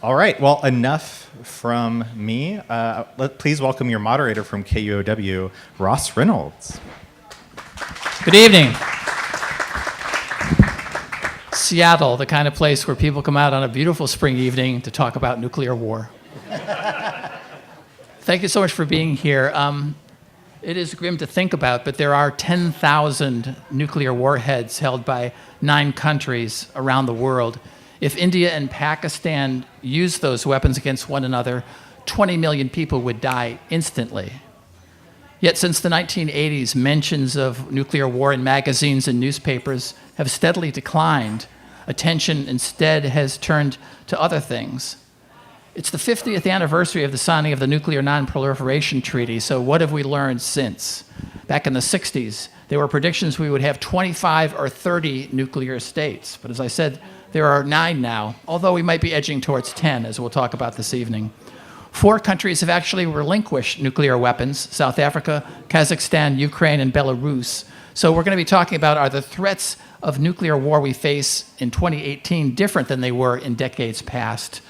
All right, well, enough from me. Please welcome your moderator from KUOW, Ross Reynolds. Good evening. Seattle, the kind of place where people come out on a beautiful spring evening to talk about nuclear war. Thank you so much for being here. It is grim to think about, but there are 10,000 nuclear warheads held by 9 countries around the world. If India and Pakistan used those weapons against one another, 20 million people would die instantly. Yet since the 1980s, mentions of nuclear war in magazines and newspapers have steadily declined. Attention instead has turned to other things. It's the 50th anniversary of the signing of the Nuclear Nonproliferation Treaty, so what have we learned since? Back in the 60s, there were predictions we would have 25 or 30 nuclear states. But as I said, there are 9 now, although we might be edging towards 10, as we'll talk about this evening. 4 countries have actually relinquished nuclear weapons: South Africa, Kazakhstan, Ukraine, and Belarus. So we're going to be talking about, are the threats of nuclear war we face in 2018 different than they were in decades past?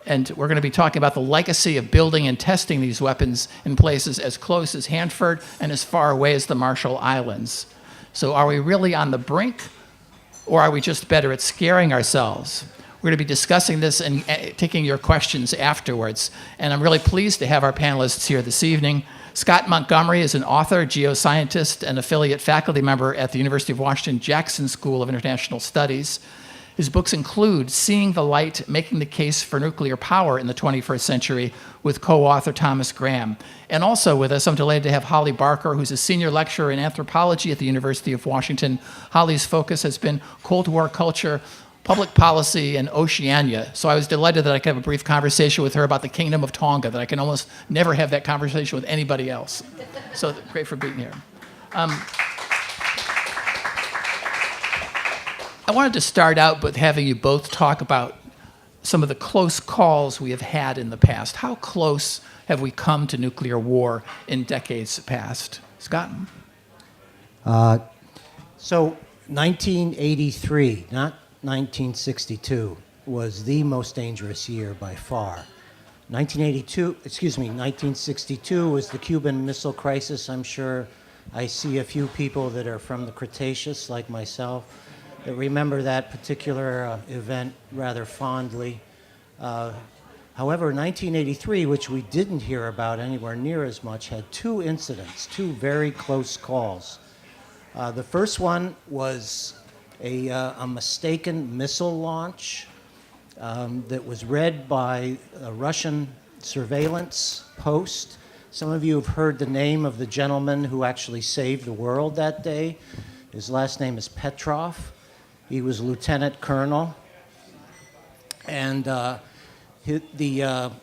And we're going to be talking about the legacy of building and testing these weapons in places as close as Hanford and as far away as the Marshall Islands. So are we really on the brink, or are we just better at scaring ourselves? We're going to be discussing this and taking your questions afterwards. And I'm really pleased to have our panelists here this evening. Scott Montgomery is an author, geoscientist, and affiliate faculty member at the University of Washington Jackson School of International Studies. His books include Seeing the Light, Making the Case for Nuclear Power in the 21st Century with co-author Thomas Graham. And also with us, I'm delighted to have Holly Barker, who's a senior lecturer in anthropology at the University of Washington. Holly's focus has been Cold War culture, public policy, and Oceania. So I was delighted that I could have a brief conversation with her about the Kingdom of Tonga, that I can almost never have that conversation with anybody else. So great for being here. I wanted to start out with having you both talk about some of the close calls we have had in the past. How close have we come to nuclear war in decades past? Scott? So 1983, not 1962, was the most dangerous year by far. 1962 was the Cuban Missile Crisis. I'm sure I see a few people that are from the Cretaceous, like myself, that remember that particular event rather fondly. However, 1983, which we didn't hear about anywhere near as much, had 2 incidents, 2 very close calls. The first one was a mistaken missile launch that was read by a Russian surveillance post. Some of you have heard the name of the gentleman who actually saved the world that day. His last name is Petrov. He was lieutenant colonel. And the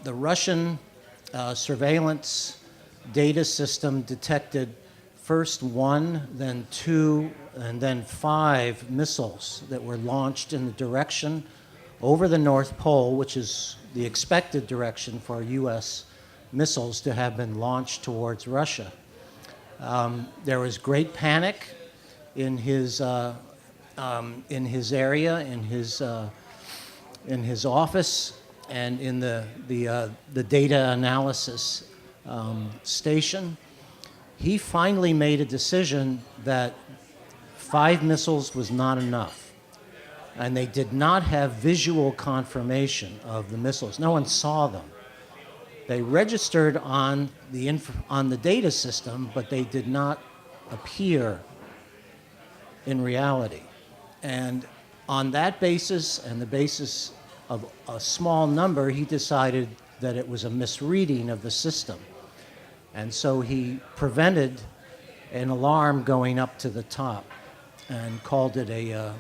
Russian surveillance data system detected first 1, then 2, and then 5 missiles that were launched in the direction over the North Pole, which is the expected direction for U.S. missiles to have been launched towards Russia. There was great panic in his area, in his office, and in the data analysis station. He finally made a decision that 5 missiles was not enough, and they did not have visual confirmation of the missiles. No one saw them. They registered on the data system, but they did not appear in reality. And on that basis, and the basis of a small number, he decided that it was a misreading of the system. And so he prevented an alarm going up to the top and called it a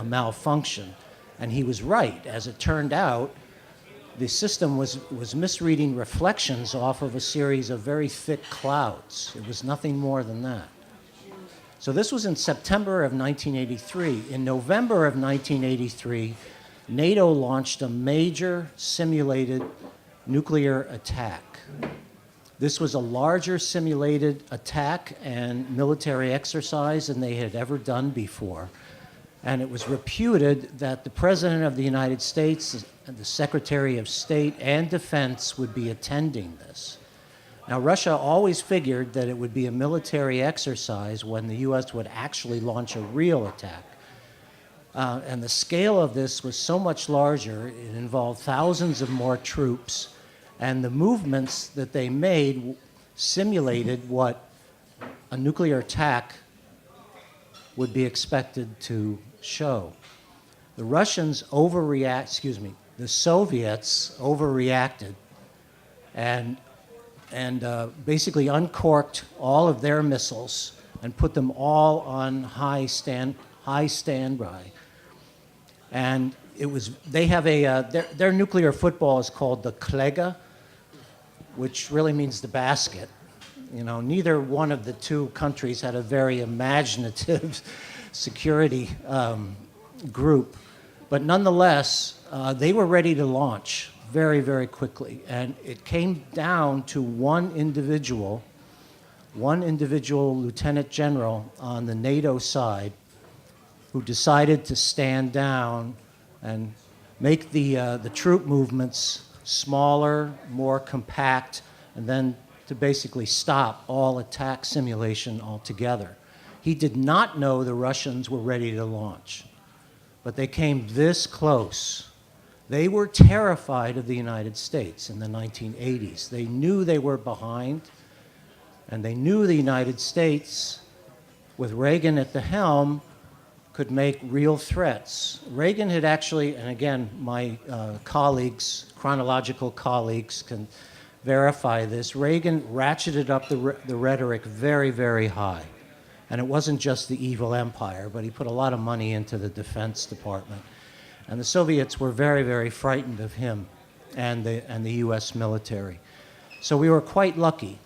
malfunction. And he was right. As it turned out, the system was misreading reflections off of a series of very thick clouds. It was nothing more than that. So this was in September of 1983. In November of 1983, NATO launched a major simulated nuclear attack. This was a larger simulated attack and military exercise than they had ever done before. And it was reputed that the President of the United States the Secretary of State and Defense would be attending this. Now, Russia always figured that it would be a military exercise when the U.S. would actually launch a real attack. And the scale of this was so much larger, it involved thousands of more troops, and the movements that they made simulated what a nuclear attack would be expected to show. The Russians the Soviets overreacted and basically uncorked all of their missiles and put them all on high standby. And they have their nuclear football is called the Klega, which really means the basket. You know, neither one of the two countries had a very imaginative security group, but nonetheless, they were ready to launch very, very quickly. And it came down to one individual lieutenant general on the NATO side who decided to stand down and make the troop movements smaller, more compact, and then to basically stop all attack simulation altogether. He did not know the Russians were ready to launch, but they came this close. They were terrified of the United States in the 1980s. They knew they were behind, and they knew the United States, with Reagan at the helm, could make real threats. Reagan had actually, and again, my chronological colleagues can verify this, Reagan ratcheted up the rhetoric very, very high. And it wasn't just the evil empire, but he put a lot of money into the Defense Department. And the Soviets were very, very frightened of him and the US military. So we were quite lucky.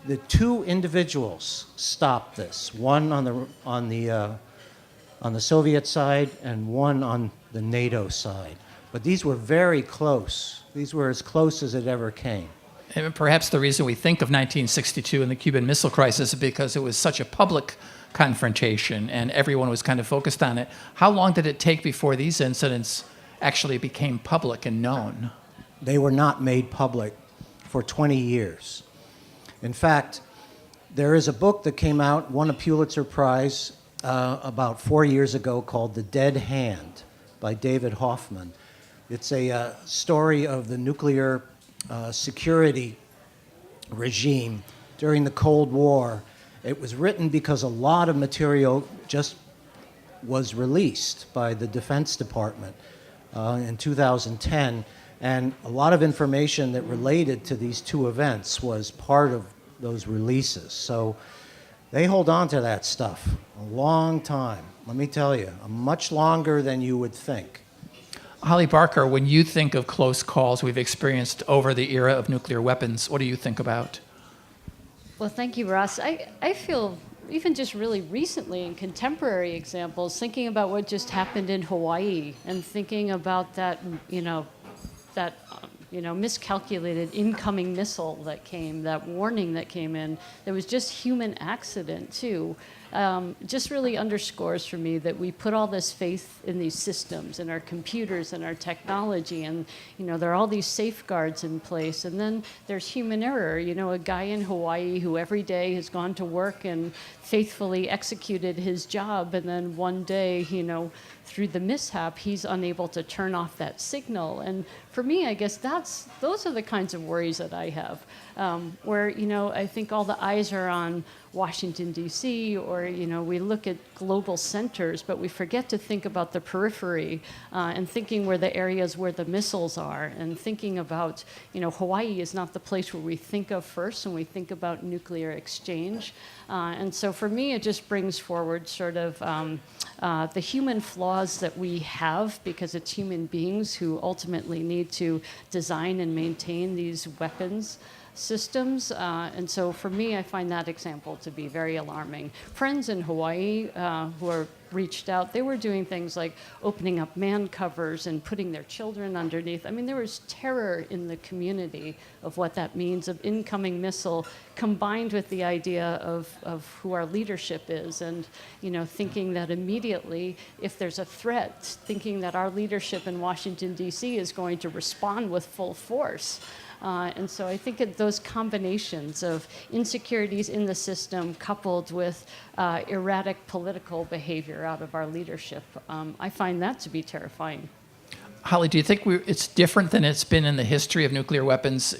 The two individuals stopped this, one on the Soviet side and one on the NATO side. But these were very close. These were as close as it ever came. And perhaps the reason we think of 1962 and the Cuban Missile Crisis is because it was such a public confrontation and everyone was kind of focused on it. How long did it take before these incidents actually became public and known? They were not made public for 20 years. In fact, there is a book that came out, won a Pulitzer Prize about 4 years ago, called The Dead Hand by David Hoffman. It's a story of the nuclear security regime during the Cold War. It was written because a lot of material just was released by the Defense Department in 2010, and a lot of information that related to these two events was part of those releases. So they hold on to that stuff a long time, let me tell you, much longer than you would think. Holly Barker, when you think of close calls we've experienced over the era of nuclear weapons, what do you think about? Well, thank you, Ross. I feel, even just really recently in contemporary examples, thinking about what just happened in Hawaii and thinking about that miscalculated incoming missile that came, that warning that came in, that was just human accident too, just really underscores for me that we put all this faith in these systems, in our computers and our technology, and there are all these safeguards in place, and then there's human error. A guy in Hawaii who every day has gone to work and faithfully executed his job, and then one day, through the mishap, he's unable to turn off that signal. And for me, I guess those are the kinds of worries that I have, where I think all the eyes are on Washington, D.C., or we look at global centers, but we forget to think about the periphery and thinking where the areas where the missiles are, and thinking about Hawaii is not the place where we think of first when we think about nuclear exchange. And so for me, it just brings forward sort of the human flaws that we have, because it's human beings who ultimately need to design and maintain these weapons. systems. And so for me, I find that example to be very alarming. Friends in Hawaii who are reached out, they were doing things like opening up man covers and putting their children underneath. I mean, there was terror in the community of what that means, of incoming missile, combined with the idea of who our leadership is, and thinking that immediately, if there's a threat, thinking that our leadership in Washington, D.C. is going to respond with full force. And so I think those combinations of insecurities in the system coupled with erratic political behavior out of our leadership, I find that to be terrifying. Holly, do you think it's different than it's been in the history of nuclear weapons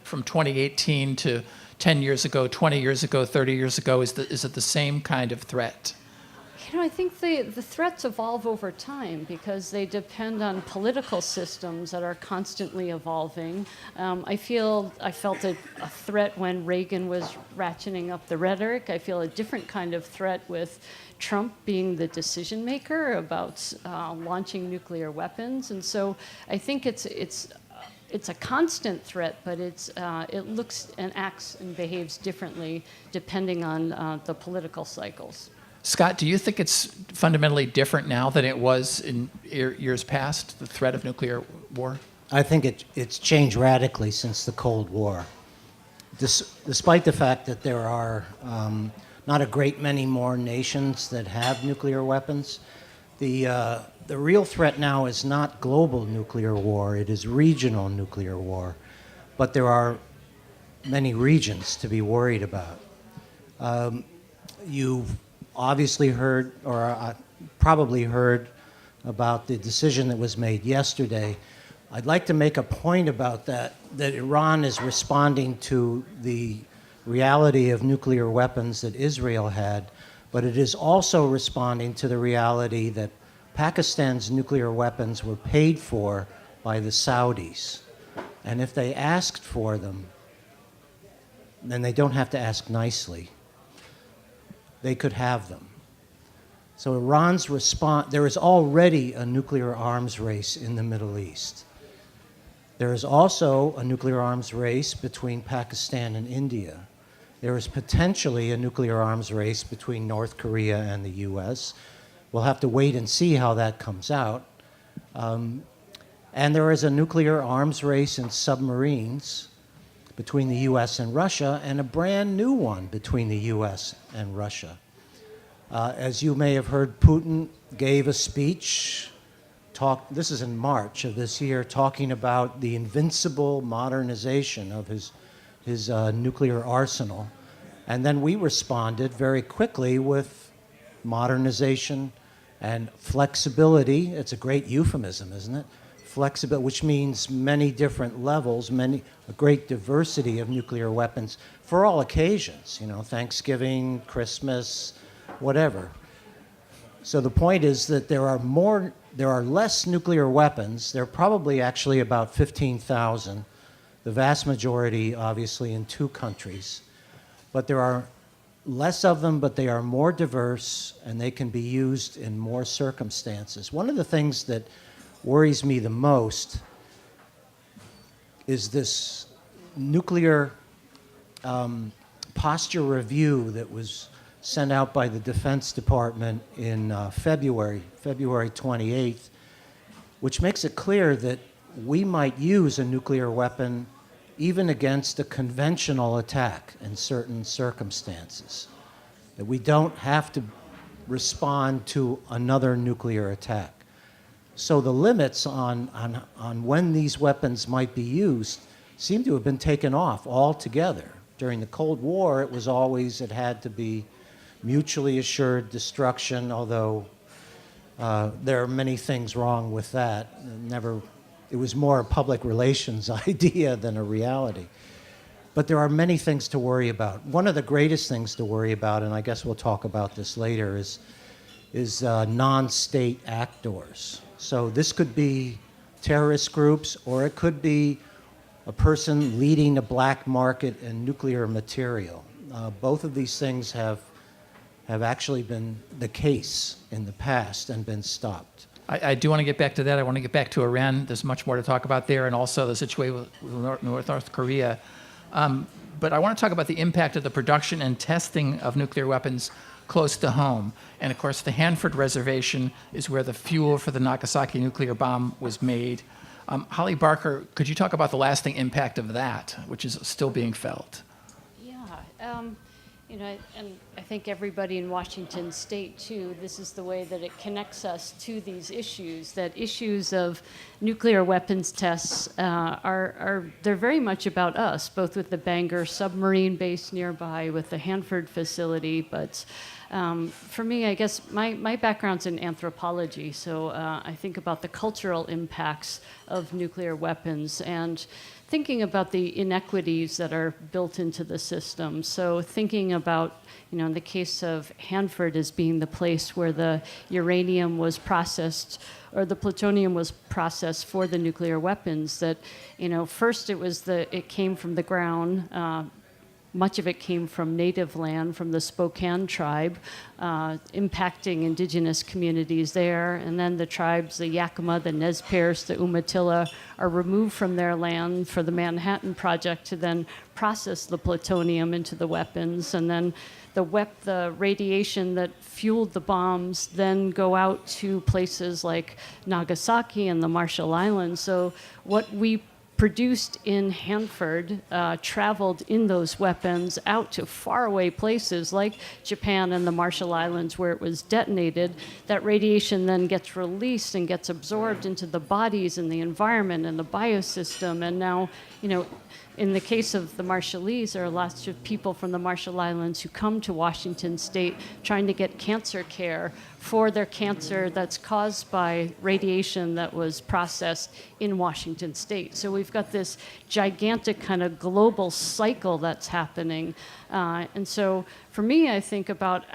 from 2018 to 10 years ago, 20 years ago, 30 years ago? Is it the same kind of threat? I think the threats evolve over time because they depend on political systems that are constantly evolving. I felt a threat when Reagan was ratcheting up the rhetoric. I feel a different kind of threat with Trump being the decision maker about launching nuclear weapons. And so I think it's a constant threat, but it looks and acts and behaves differently depending on the political cycles. Scott, do you think it's fundamentally different now than it was in years past, the threat of nuclear war? I think it's changed radically since the Cold War. Despite the fact that there are not a great many more nations that have nuclear weapons, the real threat now is not global nuclear war, it is regional nuclear war. But there are many regions to be worried about. You've obviously heard, or probably heard, about the decision that was made yesterday. I'd like to make a point about that Iran is responding to the reality of nuclear weapons that Israel had, but it is also responding to the reality that Pakistan's nuclear weapons were paid for by the Saudis. And if they asked for them, then they don't have to ask nicely. They could have them. So Iran's response, there is already a nuclear arms race in the Middle East. There is also a nuclear arms race between Pakistan and India. There is potentially a nuclear arms race between North Korea and the US. We'll have to wait and see how that comes out. And there is a nuclear arms race in submarines between the US and Russia, and a brand new one between the US and Russia. As you may have heard, Putin gave a speech, this is in March of this year, talking about the invincible modernization of his nuclear arsenal. And then we responded very quickly with modernization and flexibility. It's a great euphemism, isn't it? Flexible, which means many different levels, a great diversity of nuclear weapons for all occasions, Thanksgiving, Christmas, whatever. So the point is that there are less nuclear weapons. There are probably actually about 15,000, the vast majority obviously in 2 countries. But there are less of them, but they are more diverse and they can be used in more circumstances. One of the things that worries me the most is this nuclear posture review that was sent out by the Defense Department in February 28th, which makes it clear that we might use a nuclear weapon even against a conventional attack in certain circumstances, that we don't have to respond to another nuclear attack. So the limits on when these weapons might be used seem to have been taken off altogether. During the Cold War, it had to be mutually assured destruction, although there are many things wrong with that. It was more a public relations idea than a reality. But there are many things to worry about. One of the greatest things to worry about, and I guess we'll talk about this later, is non-state actors. So this could be terrorist groups, or it could be a person leading a black market in nuclear material. Both of these things have actually been the case in the past and been stopped. I do want to get back to that. I want to get back to Iran. There's much more to talk about there, and also the situation with North Korea. But I want to talk about the impact of the production and testing of nuclear weapons close to home. And of course, the Hanford Reservation is where the fuel for the Nagasaki nuclear bomb was made. Holly Barker, could you talk about the lasting impact of that, which is still being felt? Yeah. And I think everybody in Washington State, too, this is the way that it connects us to these issues, that issues of nuclear weapons tests they're very much about us, both with the Bangor submarine base nearby, with the Hanford facility. But for me, I guess my background's in anthropology, so I think about the cultural impacts of nuclear weapons and thinking about the inequities that are built into the system. So thinking about, in the case of Hanford as being the place where the uranium was processed or the plutonium was processed for the nuclear weapons, that, first it came from the ground. Much of it came from native land, from the Spokane tribe, impacting indigenous communities there. And then the tribes, the Yakima, the Nez Perce, the Umatilla, are removed from their land for the Manhattan Project to then process the plutonium into the weapons. And then the radiation that fueled the bombs then go out to places like Nagasaki and the Marshall Islands. So what we produced in Hanford traveled in those weapons out to faraway places like Japan and the Marshall Islands where it was detonated. That radiation then gets released and gets absorbed into the bodies and the environment and the biosystem. And now, in the case of the Marshallese, there are lots of people from the Marshall Islands who come to Washington State trying to get cancer care for their cancer that's caused by radiation that was processed in Washington State. So we've got this gigantic kind of global cycle that's happening. And so for me, I think about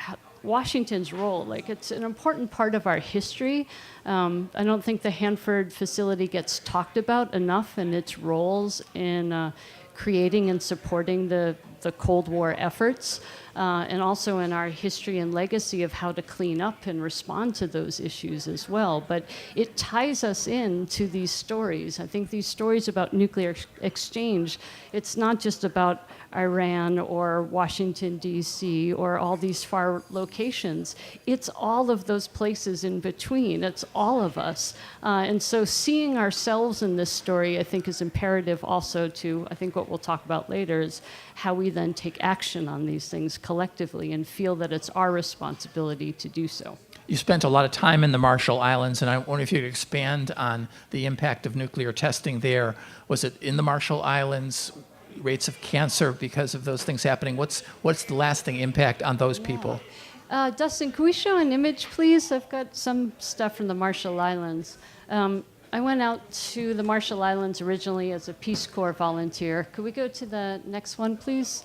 Washington's role. Like, it's an important part of our history. I don't think the Hanford facility gets talked about enough in its roles in creating and supporting the Cold War efforts, and also in our history and legacy of how to clean up and respond to those issues as well. But it ties us into these stories. I think these stories about nuclear exchange, it's not just about Iran or Washington, D.C., or all these far locations. It's all of those places in between. It's all of us. And so seeing ourselves in this story, I think, is imperative also to, I think what we'll talk about later is how we then take action on these things collectively and feel that it's our responsibility to do so. You spent a lot of time in the Marshall Islands, and I wonder if you could expand on the impact of nuclear testing there. Was it in the Marshall Islands? Rates of cancer because of those things happening. What's the lasting impact on those people? Dustin, can we show an image, please? I've got some stuff from the Marshall Islands. I went out to the Marshall Islands originally as a Peace Corps volunteer. Could we go to the next one, please?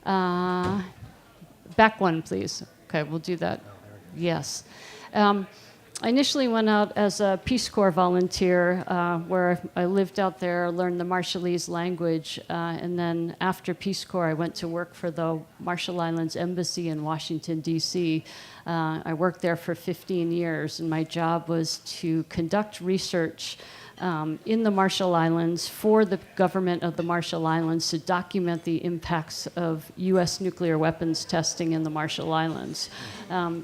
Back one, please. Okay, we'll do that. Yes. I initially went out as a Peace Corps volunteer where I lived out there, learned the Marshallese language, and then after Peace Corps, I went to work for the Marshall Islands Embassy in Washington, D.C. I worked there for 15 years, and my job was to conduct research in the Marshall Islands for the government of the Marshall Islands to document the impacts of U.S. nuclear weapons testing in the Marshall Islands.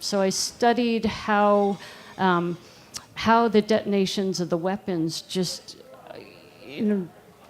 So I studied how the detonations of the weapons just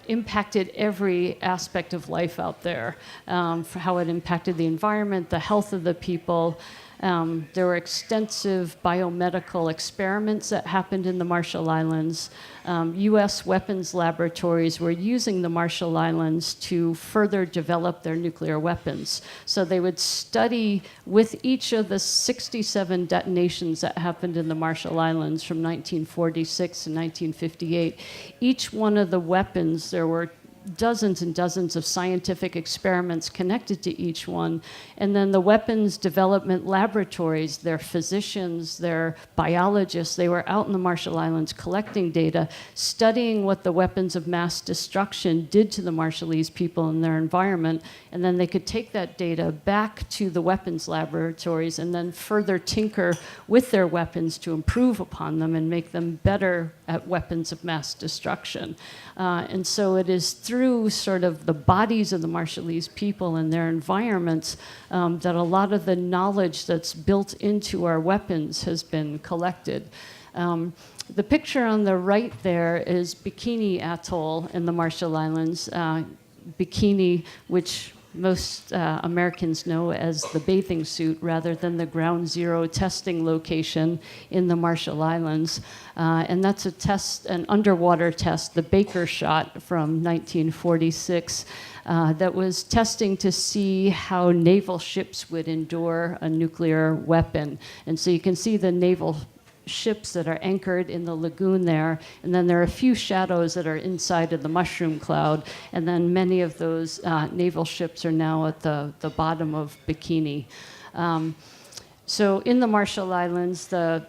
impacted every aspect of life out there, for how it impacted the environment, the health of the people. There were extensive biomedical experiments that happened in the Marshall Islands. U.S. weapons laboratories were using the Marshall Islands to further develop their nuclear weapons. So they would study with each of the 67 detonations that happened in the Marshall Islands from 1946 to 1958. Each one of the weapons, there were dozens and dozens of scientific experiments connected to each one. And then the weapons development laboratories, their physicians, their biologists, they were out in the Marshall Islands collecting data, studying what the weapons of mass destruction did to the Marshallese people and their environment. And then they could take that data back to the weapons laboratories and then further tinker with their weapons to improve upon them and make them better at weapons of mass destruction. And so it is through through sort of the bodies of the Marshallese people and their environments that a lot of the knowledge that's built into our weapons has been collected. The picture on the right there is Bikini Atoll in the Marshall Islands. Bikini, which most Americans know as the bathing suit rather than the ground zero testing location in the Marshall Islands. And that's a test, an underwater test, the Baker shot from 1946, that was testing to see how naval ships would endure a nuclear weapon. And so you can see the naval ships that are anchored in the lagoon there, and then there are a few shadows that are inside of the mushroom cloud, and then many of those naval ships are now at the bottom of Bikini. So in the Marshall Islands, the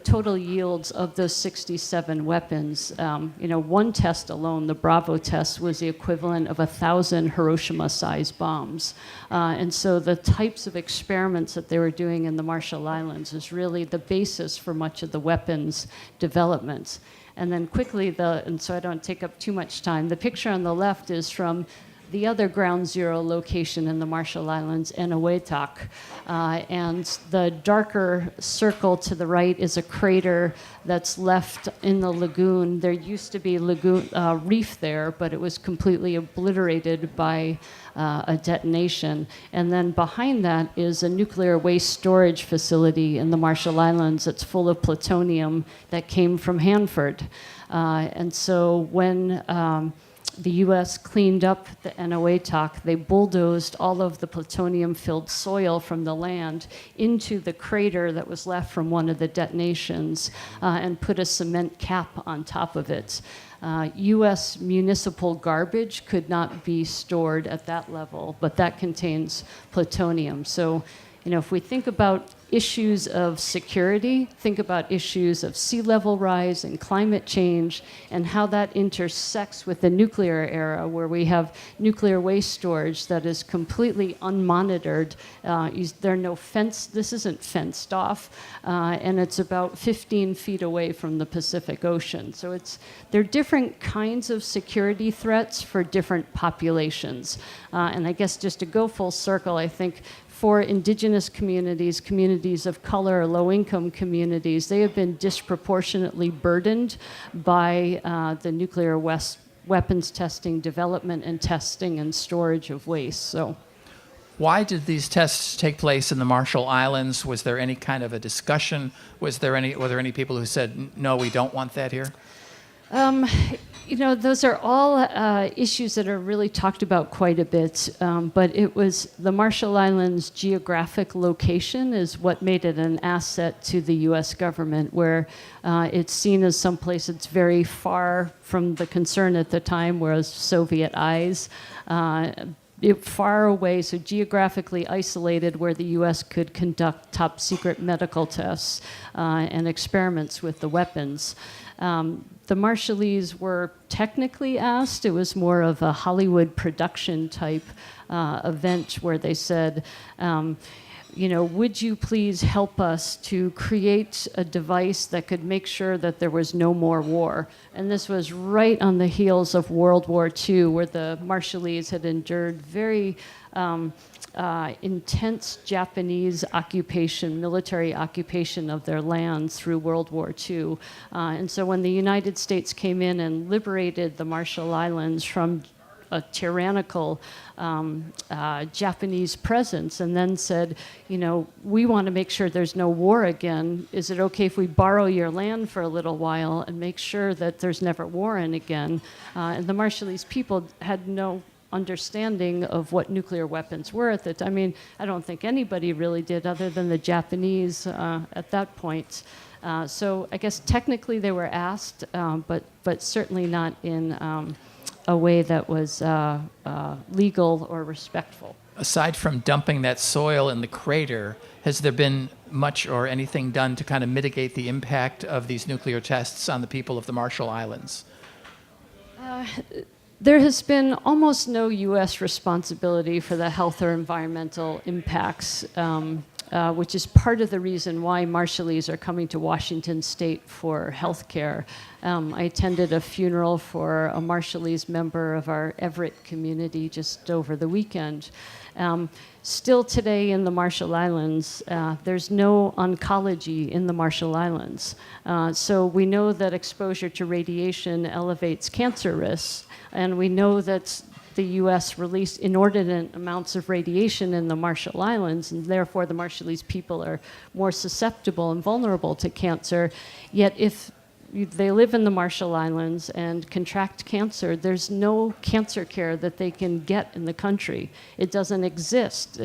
total yields of those 67 weapons, one test alone, the Bravo test, was the equivalent of 1,000 Hiroshima-sized bombs. And so the types of experiments that they were doing in the Marshall Islands is really the basis for much of the weapons development. And then quickly, and so I don't take up too much time, the picture on the left is from the other ground zero location in the Marshall Islands, Eniwetok. And the darker circle to the right is a crater that's left in the lagoon. There used to be reef there, but it was completely obliterated by a detonation. And then behind that is a nuclear waste storage facility in the Marshall Islands that's full of plutonium that came from Hanford. And so when the U.S. cleaned up the Eniwetok, they bulldozed all of the plutonium-filled soil from the land into the crater that was left from one of the detonations and put a cement cap on top of it. U.S. municipal garbage could not be stored at that level, but that contains plutonium. So, if we think about issues of security, think about issues of sea level rise and climate change, and how that intersects with the nuclear era, where we have nuclear waste storage that is completely unmonitored. There are no fence, this isn't fenced off, and it's about 15 feet away from the Pacific Ocean. So there are different kinds of security threats for different populations. And I guess just to go full circle, I think for indigenous communities, communities of color, low-income communities, they have been disproportionately burdened by the nuclear weapons testing, development and testing and storage of waste. So, why did these tests take place in the Marshall Islands? Was there any kind of a discussion? Were there any people who said, no, we don't want that here? Those are all issues that are really talked about quite a bit, but it was the Marshall Islands' geographic location is what made it an asset to the U.S. government, where it's seen as someplace that's very far from the concern at the time, whereas Soviet eyes. Far away, so geographically isolated, where the U.S. could conduct top secret medical tests and experiments with the weapons. The Marshallese were technically asked. It was more of a Hollywood production type event where they said, would you please help us to create a device that could make sure that there was no more war? And this was right on the heels of World War II, where the Marshallese had endured very intense Japanese occupation, military occupation of their lands through World War II. And so when the United States came in and liberated the Marshall Islands from a tyrannical Japanese presence, and then said, we want to make sure there's no war again. Is it okay if we borrow your land for a little while and make sure that there's never war in again? And the Marshallese people had no understanding of what nuclear weapons were at the time. I mean, I don't think anybody really did, other than the Japanese at that point. So I guess technically they were asked, but certainly not in a way that was legal or respectful. Aside from dumping that soil in the crater, has there been much or anything done to kind of mitigate the impact of these nuclear tests on the people of the Marshall Islands? There has been almost no U.S. responsibility for the health or environmental impacts. which is part of the reason why Marshallese are coming to Washington State for health care. I attended a funeral for a Marshallese member of our Everett community just over the weekend. Still today in the Marshall Islands, there's no oncology in the Marshall Islands. So we know that exposure to radiation elevates cancer risks, and we know that the U.S. released inordinate amounts of radiation in the Marshall Islands, and therefore the Marshallese people are more susceptible and vulnerable to cancer. Yet if they live in the Marshall Islands and contract cancer, there's no cancer care that they can get in the country. It doesn't exist.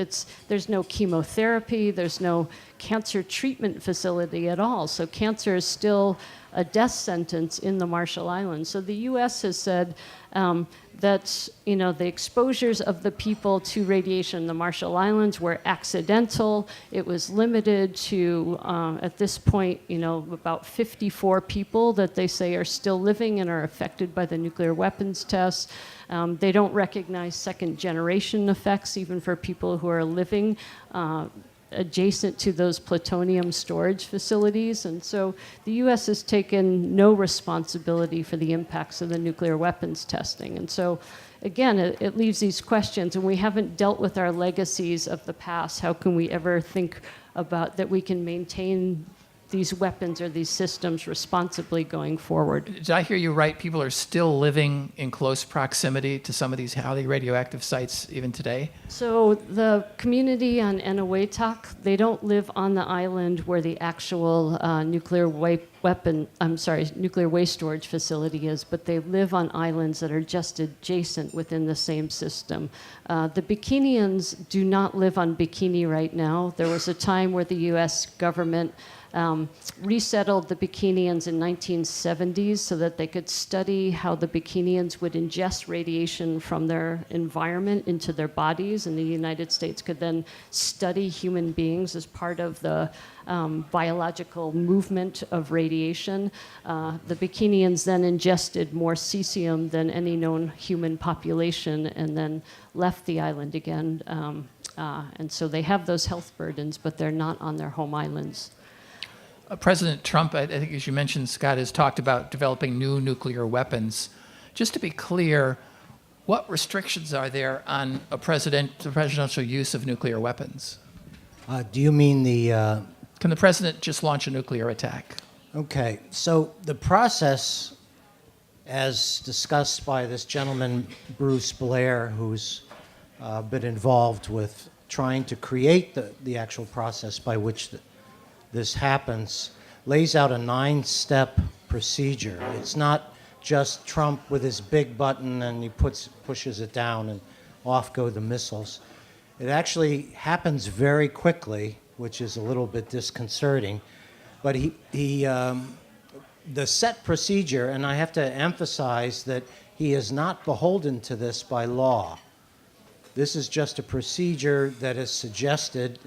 There's no chemotherapy, there's no cancer treatment facility at all. So cancer is still a death sentence in the Marshall Islands. So the U.S. has said that the exposures of the people to radiation in the Marshall Islands were accidental. It was limited to, at this point, about 54 people that they say are still living and are affected by the nuclear weapons tests. They don't recognize second-generation effects, even for people who are living adjacent to those plutonium storage facilities. And so the U.S. has taken no responsibility for the impacts of the nuclear weapons testing. And so, again, it leaves these questions, and we haven't dealt with our legacies of the past. How can we ever think about that we can maintain these weapons or these systems responsibly going forward? Did I hear you right? People are still living in close proximity to some of these highly radioactive sites even today? So the community on Eniwetok, they don't live on the island where the actual nuclear waste storage facility is, but they live on islands that are just adjacent within the same system. The Bikini Ins do not live on Bikini right now. There was a time where the U.S. government resettled the Bikini Ins in 1970s so that they could study how the Bikini Ins would ingest radiation from their environment into their bodies, and the United States could then study human beings as part of the biological movement of radiation. The Bikini Ins then ingested more cesium than any known human population and then left the island again. And so they have those health burdens, but they're not on their home islands. President Trump, I think, as you mentioned, Scott, has talked about developing new nuclear weapons. Just to be clear, what restrictions are there on the presidential use of nuclear weapons? Do you mean the... Can the president just launch a nuclear attack? Okay, so the process, as discussed by this gentleman, Bruce Blair, who's been involved with trying to create the actual process by which this happens, lays out a 9-step procedure. It's not just Trump with his big button and he pushes it down and off go the missiles. It actually happens very quickly, which is a little bit disconcerting. But the set procedure, and I have to emphasize that he is not beholden to this by law. This is just a procedure that is suggested,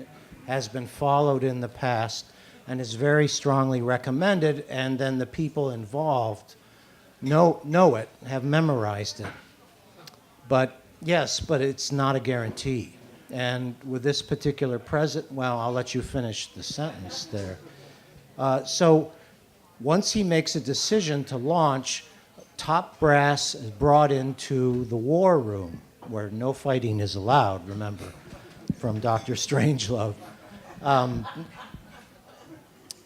has been followed in the past, and is very strongly recommended, and then the people involved know it, have memorized it. But yes, but it's not a guarantee. And with this particular president, well, I'll let you finish the sentence there. So once he makes a decision to launch, top brass is brought into the war room, where no fighting is allowed, remember, from Dr. Strangelove.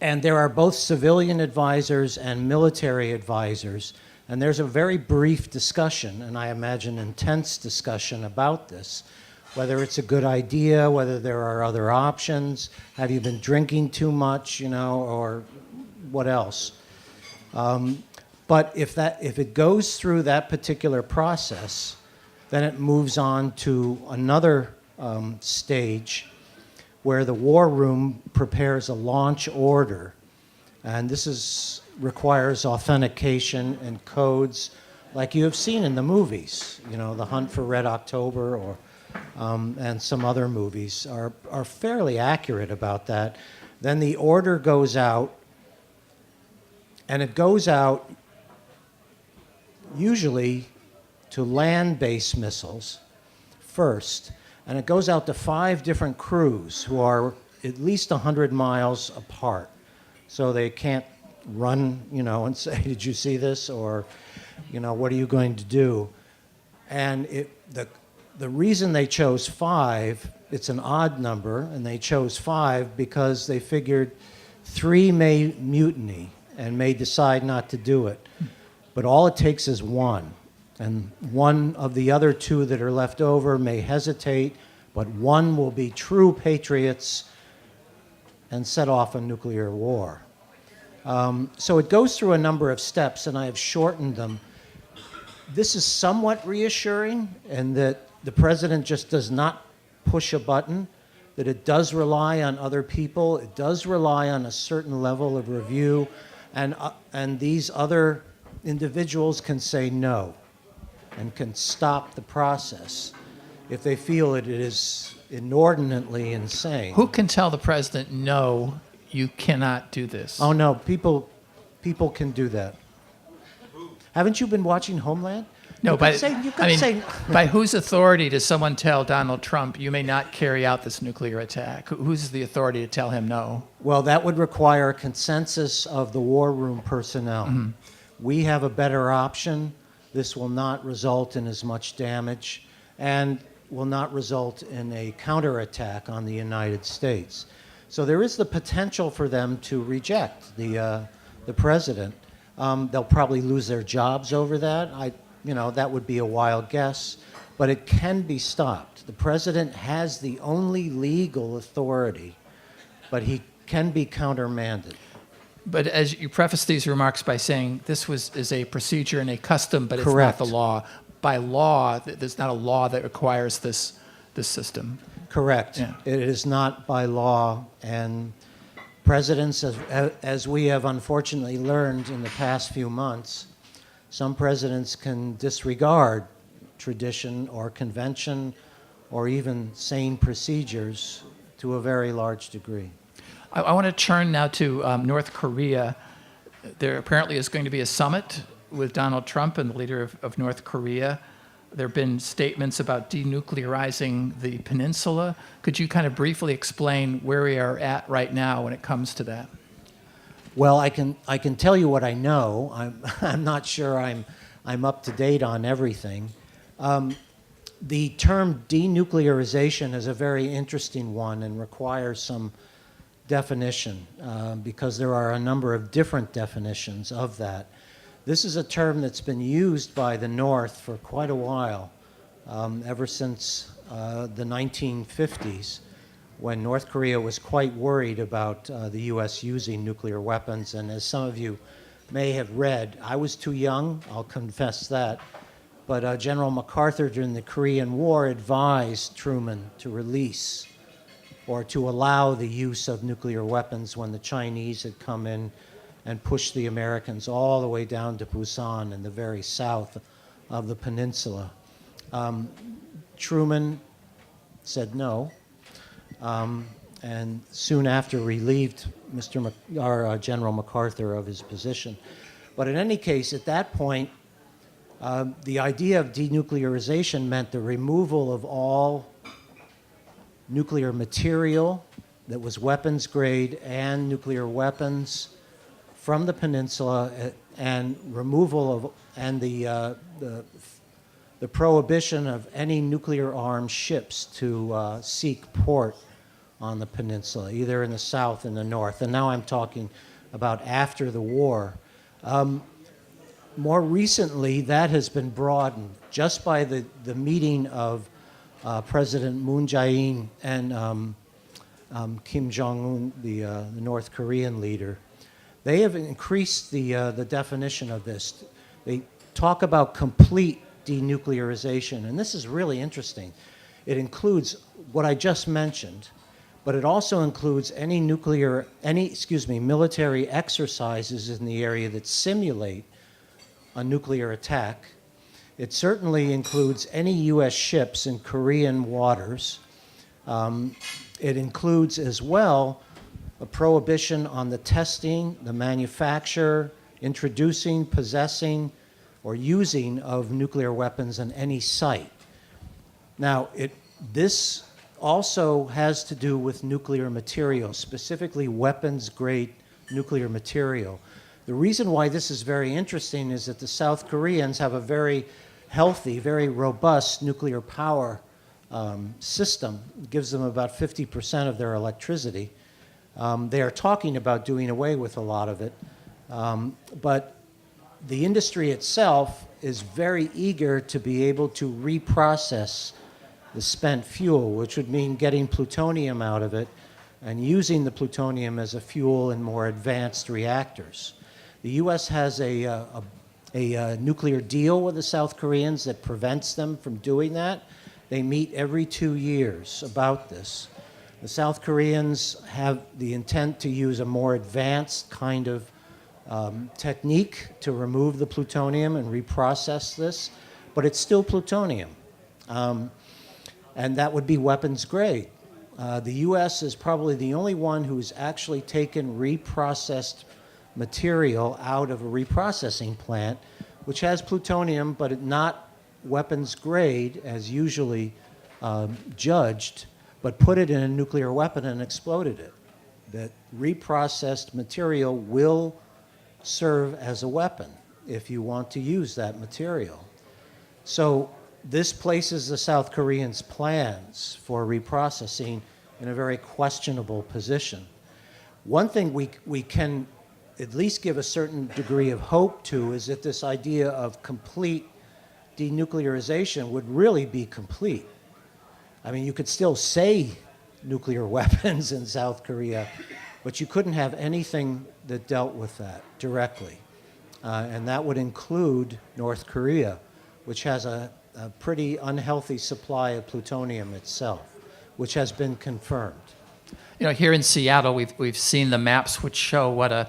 And there are both civilian advisors and military advisors, and there's a very brief discussion, and I imagine intense discussion about this, whether it's a good idea, whether there are other options, have you been drinking too much, or what else. But if it goes through that particular process, then it moves on to another stage where the war room prepares a launch order. And this requires authentication and codes like you have seen in the movies. The Hunt for Red October and some other movies are fairly accurate about that. Then the order goes out, and it goes out usually to land-based missiles first. And it goes out to 5 different crews who are at least 100 miles apart. So they can't run, and say, did you see this? Or, what are you going to do? And the reason they chose 5, it's an odd number, and they chose 5 because they figured 3 may mutiny and may decide not to do it. But all it takes is 1. And 1 of the other 2 that are left over may hesitate, but 1 will be true patriots and set off a nuclear war. So it goes through a number of steps, and I have shortened them. This is somewhat reassuring in that the president just does not push a button, that it does rely on other people, it does rely on a certain level of review, and these other individuals can say no and can stop the process if they feel that it is inordinately insane. Who can tell the president, no, you cannot do this? Oh no, people can do that. Haven't you been watching Homeland? No, you could say, by whose authority does someone tell Donald Trump, you may not carry out this nuclear attack? Who's the authority to tell him no? Well, that would require a consensus of the war room personnel. Mm-hmm. We have a better option. This will not result in as much damage and will not result in a counterattack on the United States. So there is the potential for them to reject the president. They'll probably lose their jobs over that. That would be a wild guess, but it can be stopped. The president has the only legal authority, but he can be countermanded. But as you preface these remarks by saying this is a procedure and a custom, but Correct. It's not the law. By law, there's not a law that requires this system. Correct. Yeah. It is not by law, and presidents, as we have unfortunately learned in the past few months, some presidents can disregard tradition or convention or even sane procedures to a very large degree. I want to turn now to North Korea. There apparently is going to be a summit with Donald Trump and the leader of North Korea. There have been statements about denuclearizing the peninsula. Could you kind of briefly explain where we are at right now when it comes to that? Well, I can tell you what I know. I'm not sure I'm up to date on everything. The term denuclearization is a very interesting one and requires some definition because there are a number of different definitions of that. This is a term that's been used by the North for quite a while, ever since the 1950s, when North Korea was quite worried about the U.S. using nuclear weapons. And as some of you may have read, I was too young, I'll confess that, but General MacArthur during the Korean War advised Truman to release or to allow the use of nuclear weapons when the Chinese had come in and pushed the Americans all the way down to Busan in the very south of the peninsula. Truman said no, and soon after relieved General MacArthur of his position. But in any case, at that point, the idea of denuclearization meant the removal of all nuclear material that was weapons grade and nuclear weapons from the peninsula, and removal of the prohibition of any nuclear armed ships to seek port on the peninsula, either in the south and the north. And now I'm talking about after the war. More recently, that has been broadened just by the meeting of President Moon Jae-in and Kim Jong-un, the North Korean leader. They have increased the definition of this. They talk about complete denuclearization, and this is really interesting. It includes what I just mentioned, but it also includes any military exercises in the area that simulate a nuclear attack. It certainly includes any U.S. ships in Korean waters. It includes as well a prohibition on the testing, the manufacture, introducing, possessing, or using of nuclear weapons on any site. Now, this also has to do with nuclear material, specifically weapons-grade nuclear material. The reason why this is very interesting is that the South Koreans have a very healthy, very robust nuclear power system. It gives them about 50% of their electricity. They are talking about doing away with a lot of it. But the industry itself is very eager to be able to reprocess the spent fuel, which would mean getting plutonium out of it and using the plutonium as a fuel in more advanced reactors. The U.S. has a nuclear deal with the South Koreans that prevents them from doing that. They meet every 2 years about this. The South Koreans have the intent to use a more advanced kind of technique to remove the plutonium and reprocess this, but it's still plutonium. And that would be weapons grade. The U.S. is probably the only one who's actually taken reprocessed material out of a reprocessing plant, which has plutonium, but not weapons grade as usually judged, but put it in a nuclear weapon and exploded it. That reprocessed material will serve as a weapon if you want to use that material. So this places the South Koreans' plans for reprocessing in a very questionable position. One thing we can at least give a certain degree of hope to is that this idea of complete denuclearization would really be complete. I mean, you could still say nuclear weapons in South Korea, but you couldn't have anything that dealt with that directly. And that would include North Korea, which has a pretty unhealthy supply of plutonium itself, which has been confirmed. You know, here in Seattle, we've seen the maps which show what a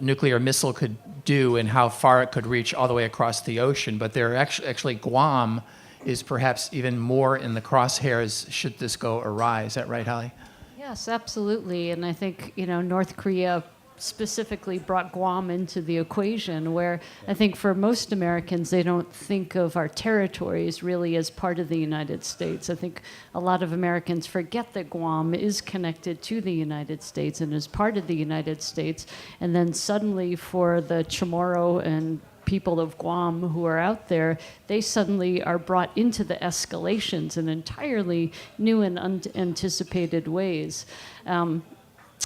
nuclear missile could do and how far it could reach all the way across the ocean. But there actually Guam is perhaps even more in the crosshairs should this go awry. Is that right, Holly? Yes, absolutely. And I think, you know, North Korea specifically brought Guam into the equation, where I think for most Americans, they don't think of our territories really as part of the United States. I think a lot of Americans forget that Guam is connected to the United States and is part of the United States. And then suddenly for the Chamorro and people of Guam who are out there, they suddenly are brought into the escalations in entirely new and unanticipated ways.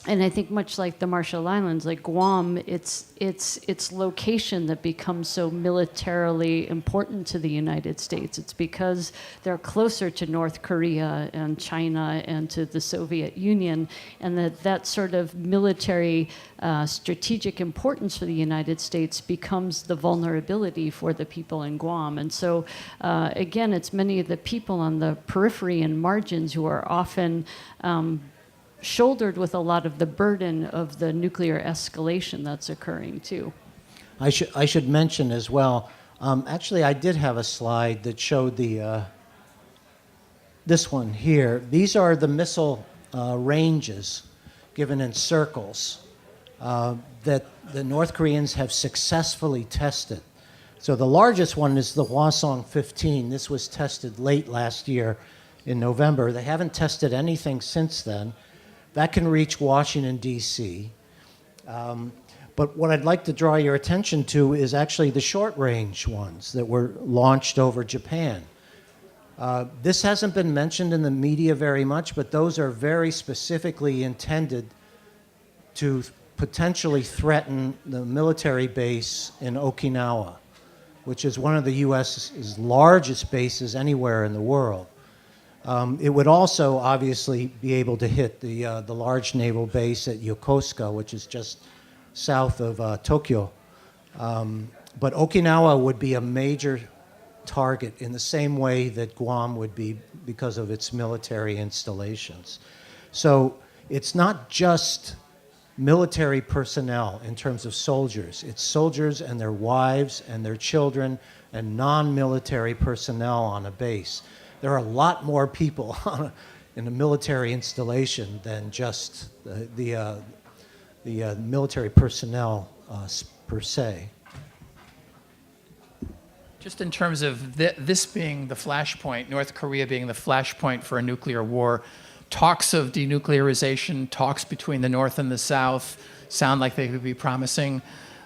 And I think much like the Marshall Islands, like Guam, it's location that becomes so militarily important to the United States. It's because they're closer to North Korea and China and to the Soviet Union, and that sort of military strategic importance for the United States becomes the vulnerability for the people in Guam. And so, again, it's many of the people on the periphery and margins who are often shouldered with a lot of the burden of the nuclear escalation that's occurring too. I should mention as well, actually I did have a slide that showed this one here. These are the missile ranges given in circles that the North Koreans have successfully tested. So the largest one is the Hwasong 15. This was tested late last year in November. They haven't tested anything since then. That can reach Washington, D.C. But what I'd like to draw your attention to is actually the short-range ones that were launched over Japan. This hasn't been mentioned in the media very much, but those are very specifically intended to potentially threaten the military base in Okinawa, which is one of the U.S.'s largest bases anywhere in the world. It would also obviously be able to hit the large naval base at Yokosuka, which is just south of Tokyo. But Okinawa would be a major target in the same way that Guam would be because of its military installations. So it's not just military personnel in terms of soldiers. It's soldiers and their wives and their children and non-military personnel on a base. There are a lot more people in a military installation than just the military personnel per se. Just in terms of this being the flashpoint, North Korea being the flashpoint for a nuclear war, talks of denuclearization, talks between the North and the South sound like they could be promising.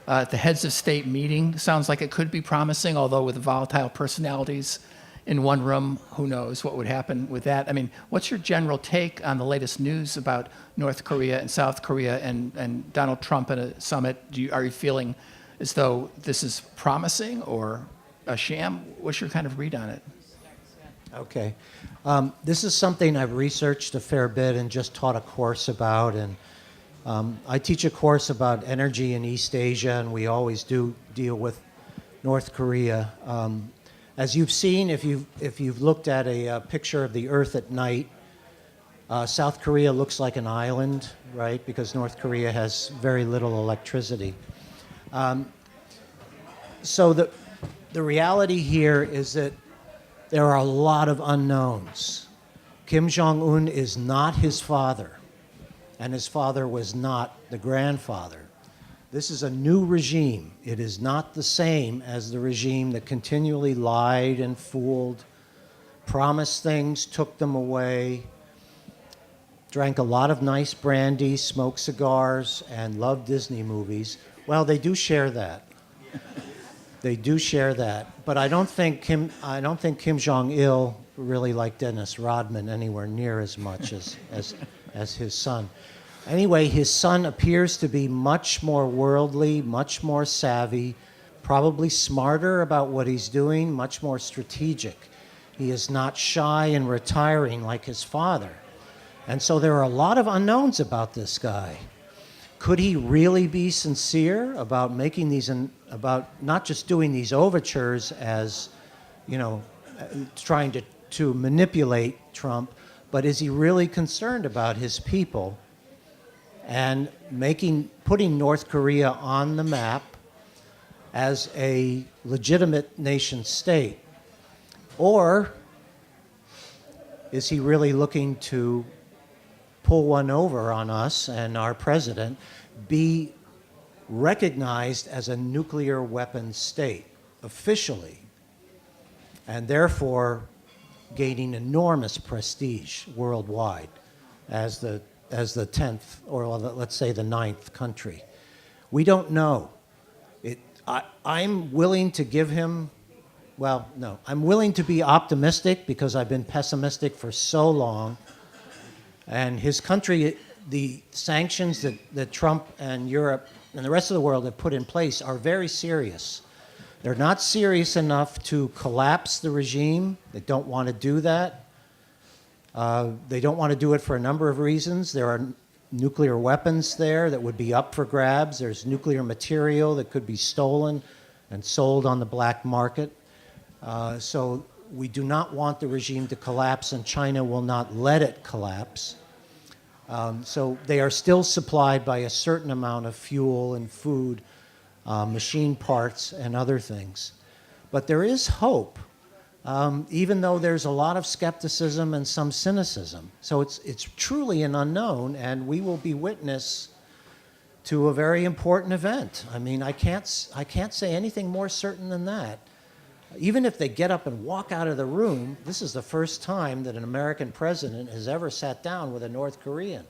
The heads of state meeting sounds like it could be promising, although with volatile personalities in one room, who knows what would happen with that. I mean, what's your general take on the latest news about North Korea and South Korea and Donald Trump at a summit? Are you feeling as though this is promising or a sham? What's your kind of read on it? Okay. This is something I've researched a fair bit and just taught a course about. And I teach a course about energy in East Asia, and we always do deal with North Korea. As you've seen, if you've looked at a picture of the Earth at night, South Korea looks like an island, right? Because North Korea has very little electricity. So the reality here is that there are a lot of unknowns. Kim Jong-un is not his father, and his father was not the grandfather. This is a new regime. It is not the same as the regime that continually lied and fooled, promised things, took them away, drank a lot of nice brandy, smoked cigars, and loved Disney movies. Well, they do share that. They do share that. But I don't think Kim Jong-il really liked Dennis Rodman anywhere near as much as his son. Anyway, his son appears to be much more worldly, much more savvy, probably smarter about what he's doing, much more strategic. He is not shy and retiring like his father. And so there are a lot of unknowns about this guy. Could he really be sincere about making these, about not just doing these overtures as, trying to manipulate Trump, but is he really concerned about his people and putting North Korea on the map as a legitimate nation state? Or is he really looking to pull one over on us and our president, be recognized as a nuclear weapons state officially, and therefore gaining enormous prestige worldwide as the 10th, or let's say the 9th country? We don't know. I'm willing to give him, I'm willing to be optimistic because I've been pessimistic for so long. And his country, the sanctions that Trump and Europe and the rest of the world have put in place are very serious. They're not serious enough to collapse the regime. They don't want to do that. They don't want to do it for a number of reasons. There are nuclear weapons there that would be up for grabs. There's nuclear material that could be stolen and sold on the black market. So we do not want the regime to collapse, and China will not let it collapse. So they are still supplied by a certain amount of fuel and food, machine parts, and other things. But there is hope, even though there's a lot of skepticism and some cynicism. So it's truly an unknown, and we will be witness to a very important event. I mean, I can't say anything more certain than that. Even if they get up and walk out of the room, this is the first time that an American president has ever sat down with a North Korean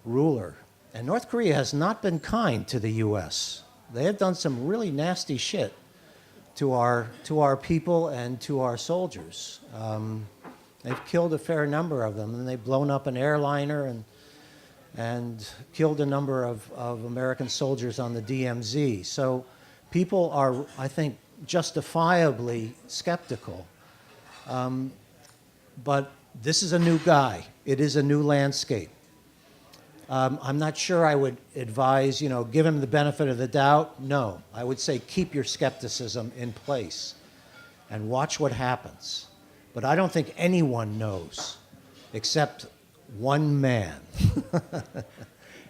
ruler. And North Korea has not been kind to the U.S. They have done some really nasty shit to our people and to our soldiers. They've killed a fair number of them, and they've blown up an airliner and killed a number of American soldiers on the DMZ. So people are, I think, justifiably skeptical. But this is a new guy. It is a new landscape. I'm not sure I would advise, give him the benefit of the doubt. No, I would say keep your skepticism in place and watch what happens. But I don't think anyone knows except one man.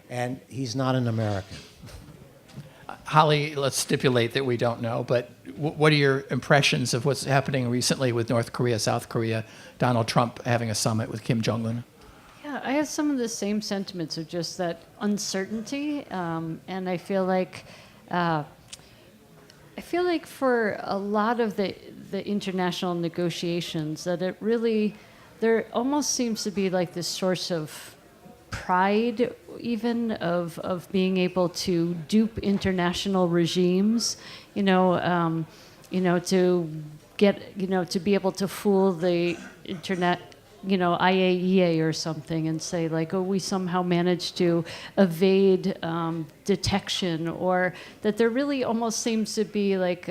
And he's not an American. Holly, let's stipulate that we don't know, but what are your impressions of what's happening recently with North Korea, South Korea, Donald Trump having a summit with Kim Jong-un? Yeah, I have some of the same sentiments of just that uncertainty, and I feel like I feel like for a lot of the international negotiations, that it really, there almost seems to be like this source of pride, even of being able to dupe international regimes, to get, to be able to fool the internet, IAEA or something, and say like, oh, we somehow managed to evade detection, or that there really almost seems to be like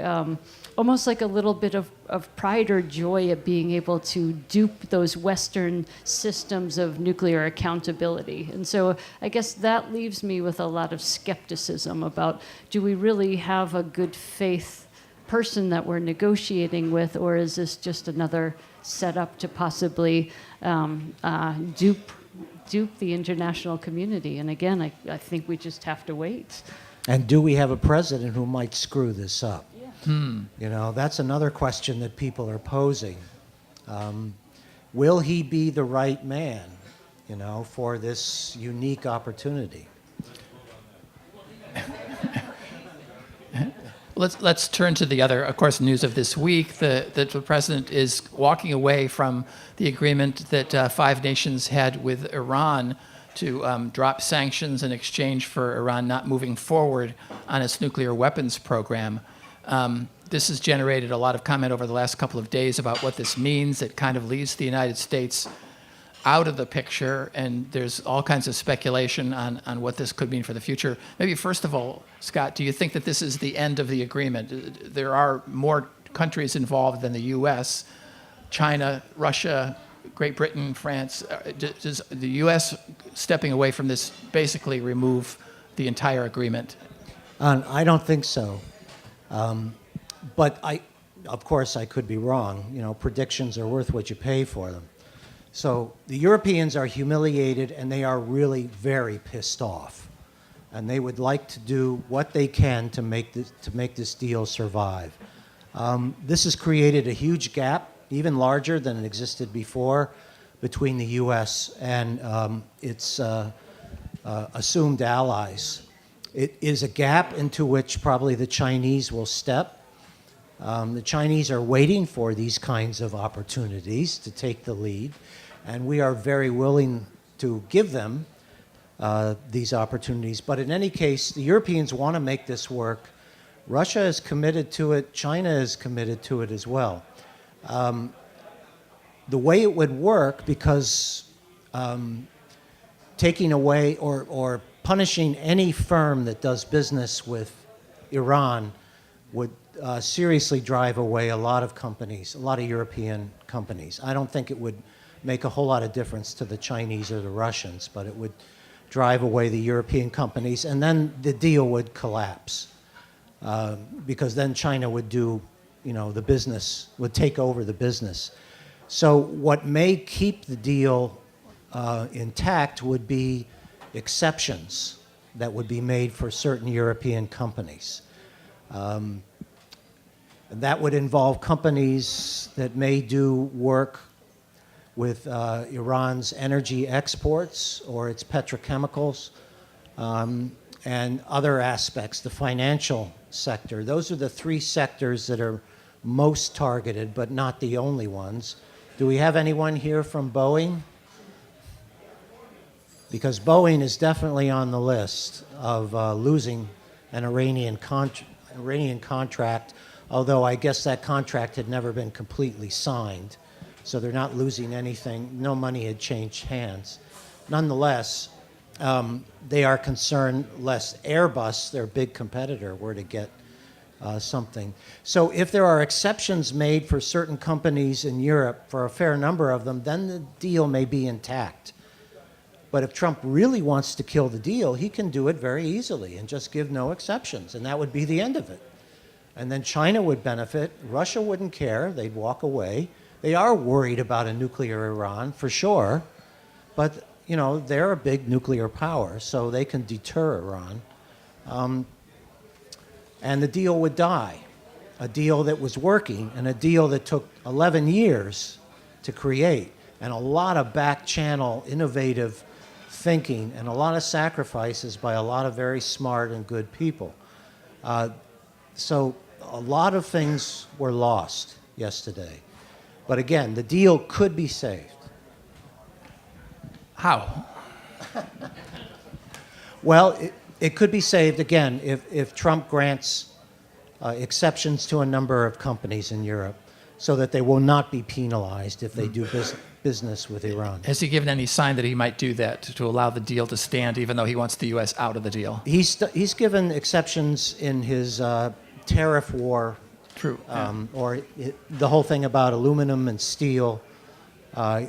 almost like a little bit of pride or joy at being able to dupe those Western systems of nuclear accountability. And so I guess that leaves me with a lot of skepticism about, do we really have a good faith person that we're negotiating with, or is this just another setup to possibly dupe the international community? And again, I think we just have to wait. And do we have a president who might screw this up? That's another question that people are posing. Will he be the right man, for this unique opportunity? Let's turn to the other, of course, news of this week. The president is walking away from the agreement that 5 nations had with Iran to drop sanctions in exchange for Iran not moving forward on its nuclear weapons program. This has generated a lot of comment over the last couple of days about what this means. It kind of leaves the United States out of the picture, and there's all kinds of speculation on what this could mean for the future. Maybe first of all, Scott, do you think that this is the end of the agreement? There are more countries involved than the U.S., China, Russia, Great Britain, France. Does the U.S. stepping away from this basically remove the entire agreement? I don't think so. But of course, I could be wrong. Predictions are worth what you pay for them. So the Europeans are humiliated, and they are really very pissed off. And they would like to do what they can to make this deal survive. This has created a huge gap, even larger than it existed before, between the U.S. and its assumed allies. It is a gap into which probably the Chinese will step. The Chinese are waiting for these kinds of opportunities to take the lead, and we are very willing to give them these opportunities. But in any case, the Europeans want to make this work. Russia is committed to it. China is committed to it as well. The way it would work, because taking away or punishing any firm that does business with Iran would seriously drive away a lot of companies, a lot of European companies. I don't think it would make a whole lot of difference to the Chinese or the Russians, but it would drive away the European companies, and then the deal would collapse, because then China would do, the business, would take over the business. So what may keep the deal intact would be exceptions that would be made for certain European companies. And that would involve companies that may do work with Iran's energy exports or its petrochemicals, and other aspects, the financial sector. Those are the 3 sectors that are most targeted, but not the only ones. Do we have anyone here from Boeing? Because Boeing is definitely on the list of losing an Iranian contract, although I guess that contract had never been completely signed. So they're not losing anything. No money had changed hands. Nonetheless, they are concerned lest Airbus, their big competitor, were to get something. So if there are exceptions made for certain companies in Europe, for a fair number of them, then the deal may be intact. But if Trump really wants to kill the deal, he can do it very easily and just give no exceptions, and that would be the end of it. And then China would benefit. Russia wouldn't care. They'd walk away. They are worried about a nuclear Iran, for sure, but they're a big nuclear power, so they can deter Iran. And the deal would die, a deal that was working, and a deal that took 11 years to create, and a lot of back-channel innovative thinking, and a lot of sacrifices by a lot of very smart and good people. So a lot of things were lost yesterday. But again, the deal could be saved. How? Well, it could be saved, again, if Trump grants exceptions to a number of companies in Europe so that they will not be penalized if they do business with Iran. Has he given any sign that he might do that to allow the deal to stand, even though he wants the U.S. out of the deal? He's given exceptions in his tariff war. True. The whole thing about aluminum and steel.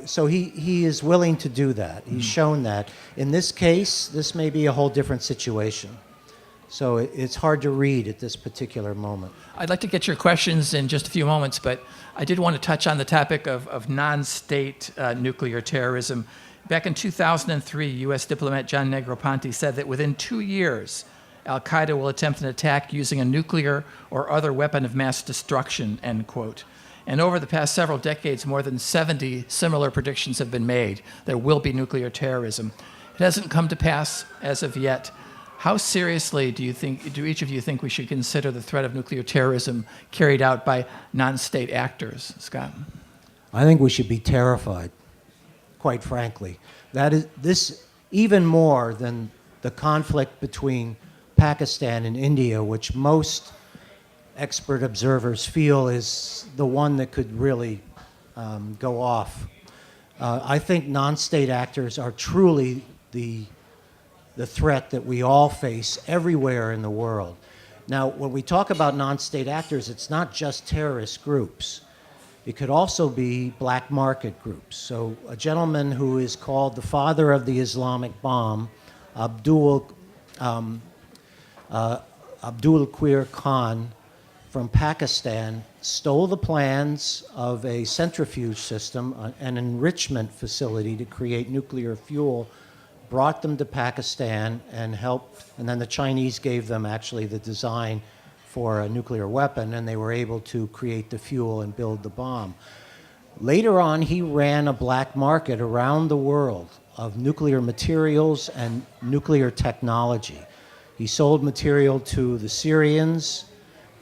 So he is willing to do that. He's shown that. In this case, this may be a whole different situation. So it's hard to read at this particular moment. I'd like to get your questions in just a few moments, but I did want to touch on the topic of non-state nuclear terrorism. Back in 2003, U.S. diplomat John Negroponte said that within 2 years, Al-Qaeda will attempt an attack using a nuclear or other weapon of mass destruction, end quote. And over the past several decades, more than 70 similar predictions have been made. There will be nuclear terrorism. It hasn't come to pass as of yet. How seriously do each of you think we should consider the threat of nuclear terrorism carried out by non-state actors? Scott? I think we should be terrified, quite frankly. That is this even more than the conflict between Pakistan and India, which most expert observers feel is the one that could really go off. I think non-state actors are truly the threat that we all face everywhere in the world. Now, when we talk about non-state actors, it's not just terrorist groups. It could also be black market groups. So a gentleman who is called the father of the Islamic bomb, Abdul Quir Khan from Pakistan, stole the plans of a centrifuge system, an enrichment facility to create nuclear fuel, brought them to Pakistan and helped, and then the Chinese gave them actually the design for a nuclear weapon, and they were able to create the fuel and build the bomb. Later on, he ran a black market around the world of nuclear materials and nuclear technology. He sold material to the Syrians,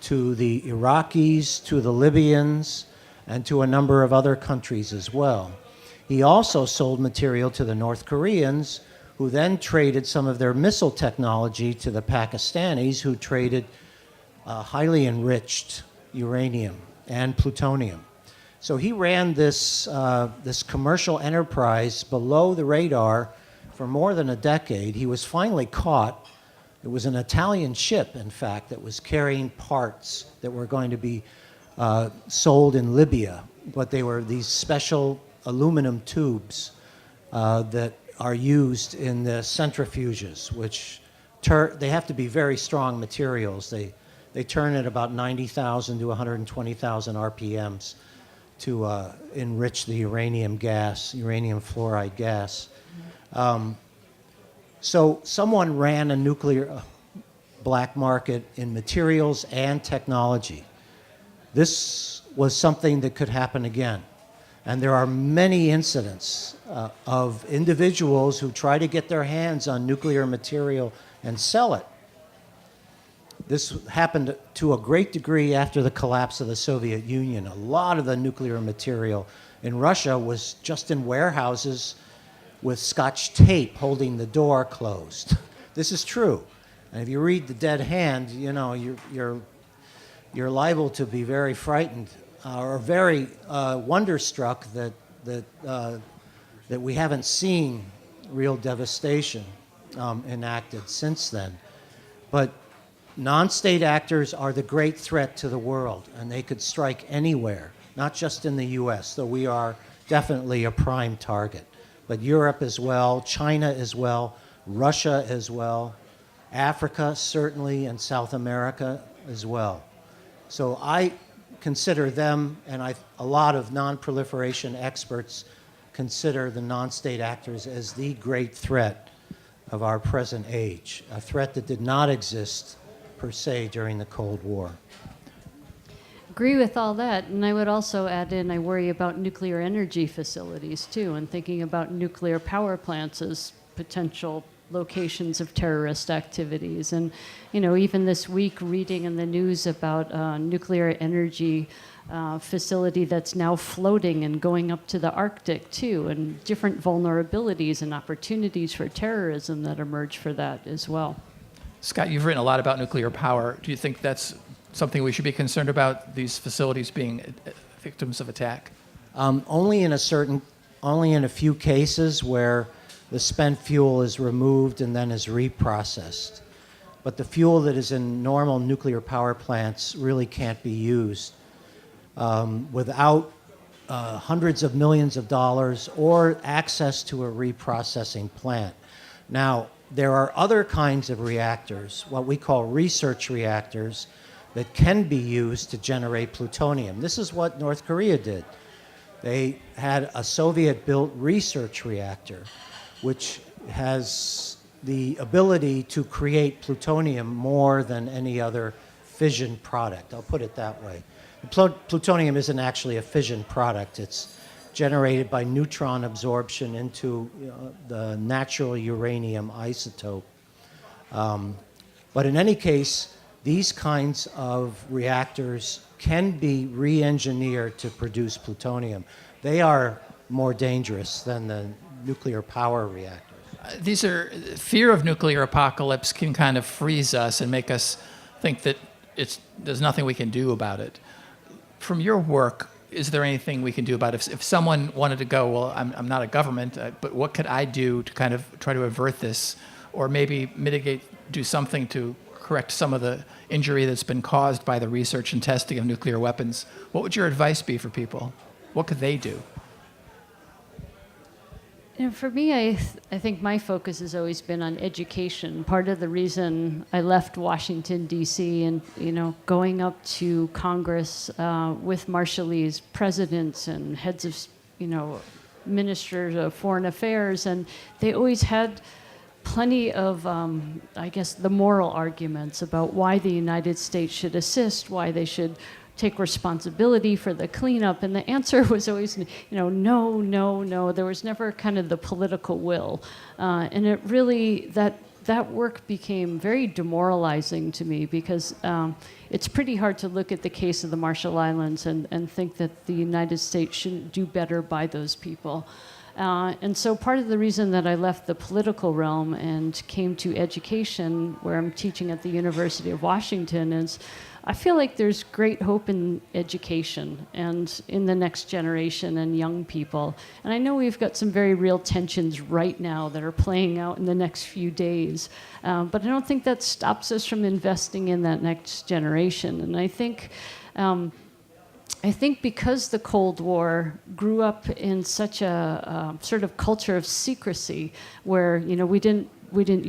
to the Iraqis, to the Libyans, and to a number of other countries as well. He also sold material to the North Koreans, who then traded some of their missile technology to the Pakistanis, who traded highly enriched uranium and plutonium. So he ran this commercial enterprise below the radar for more than a decade. He was finally caught. It was an Italian ship, in fact, that was carrying parts that were going to be sold in Libya, but they were these special aluminum tubes that are used in the centrifuges, which they have to be very strong materials. They turn at about 90,000 to 120,000 RPMs to enrich the uranium fluoride gas. So someone ran a nuclear black market in materials and technology. This was something that could happen again. And there are many incidents of individuals who try to get their hands on nuclear material and sell it. This happened to a great degree after the collapse of the Soviet Union. A lot of the nuclear material in Russia was just in warehouses with Scotch tape holding the door closed. This is true. And if you read The Dead Hand, you know, you're liable to be very frightened or very wonderstruck that we haven't seen real devastation enacted since then. But non-state actors are the great threat to the world, and they could strike anywhere, not just in the U.S., though we are definitely a prime target, but Europe as well, China as well, Russia as well, Africa certainly, and South America as well. So I consider them, and a lot of non-proliferation experts consider the non-state actors as the great threat of our present age, a threat that did not exist per se during the Cold War. Agree with all that, and I would also add in I worry about nuclear energy facilities too, and thinking about nuclear power plants as potential locations of terrorist activities. And, even this week, reading in the news about a nuclear energy facility that's now floating and going up to the Arctic, too, and different vulnerabilities and opportunities for terrorism that emerge for that as well. Scott, you've written a lot about nuclear power. Do you think that's something we should be concerned about, these facilities being victims of attack? Only in a few cases where the spent fuel is removed and then is reprocessed. But the fuel that is in normal nuclear power plants really can't be used without hundreds of millions of dollars or access to a reprocessing plant. Now, there are other kinds of reactors, what we call research reactors, that can be used to generate plutonium. This is what North Korea did. They had a Soviet-built research reactor, which has the ability to create plutonium more than any other fission product. I'll put it that way. Plutonium isn't actually a fission product. It's generated by neutron absorption into the natural uranium isotope. But in any case, these kinds of reactors can be re-engineered to produce plutonium. They are more dangerous than the nuclear power reactors. Fear of nuclear apocalypse can kind of freeze us and make us think that there's nothing we can do about it. From your work, is there anything we can do about it? If someone wanted to go, well, I'm not a government, but what could I do to kind of try to avert this, or maybe do something to correct some of the injury that's been caused by the research and testing of nuclear weapons? What would your advice be for people? What could they do? For me, I think my focus has always been on education. Part of the reason I left Washington, D.C. and, going up to Congress with Marshallese presidents and heads of, ministers of foreign affairs, and they always had plenty of, the moral arguments about why the United States should assist, why they should take responsibility for the cleanup. And the answer was always, no, no, no. There was never kind of the political will. And it really, that work became very demoralizing to me because it's pretty hard to look at the case of the Marshall Islands and think that the United States shouldn't do better by those people. And so part of the reason that I left the political realm and came to education, where I'm teaching at the University of Washington, is I feel like there's great hope in education and in the next generation and young people. And I know we've got some very real tensions right now that are playing out in the next few days. But I don't think that stops us from investing in that next generation. And I think because the Cold War grew up in such a sort of culture of secrecy, where you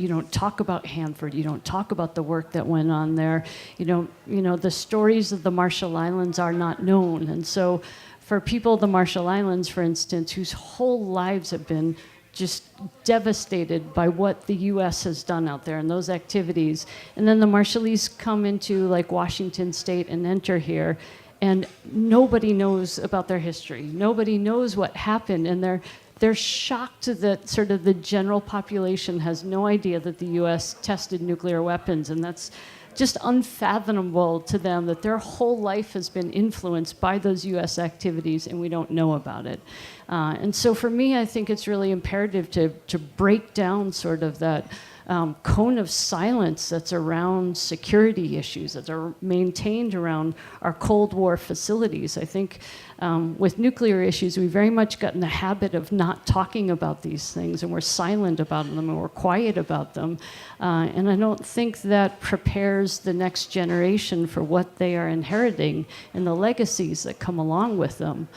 don't talk about Hanford, you don't talk about the work that went on there, the stories of the Marshall Islands are not known. And so for people of the Marshall Islands, for instance, whose whole lives have been just devastated by what the U.S. has done out there and those activities, and then the Marshallese come into like Washington State and enter here, and nobody knows about their history. Nobody knows what happened, and they're shocked that sort of the general population has no idea that the U.S. tested nuclear weapons, and that's just unfathomable to them that their whole life has been influenced by those U.S. activities, and we don't know about it. And so for me, I think it's really imperative to break down sort of that cone of silence that's around security issues that are maintained around our Cold War facilities. I think with nuclear issues, we very much got in the habit of not talking about these things, and we're silent about them, and we're quiet about them. And I don't think that prepares the next generation for what they are inheriting and the legacies that come along with them.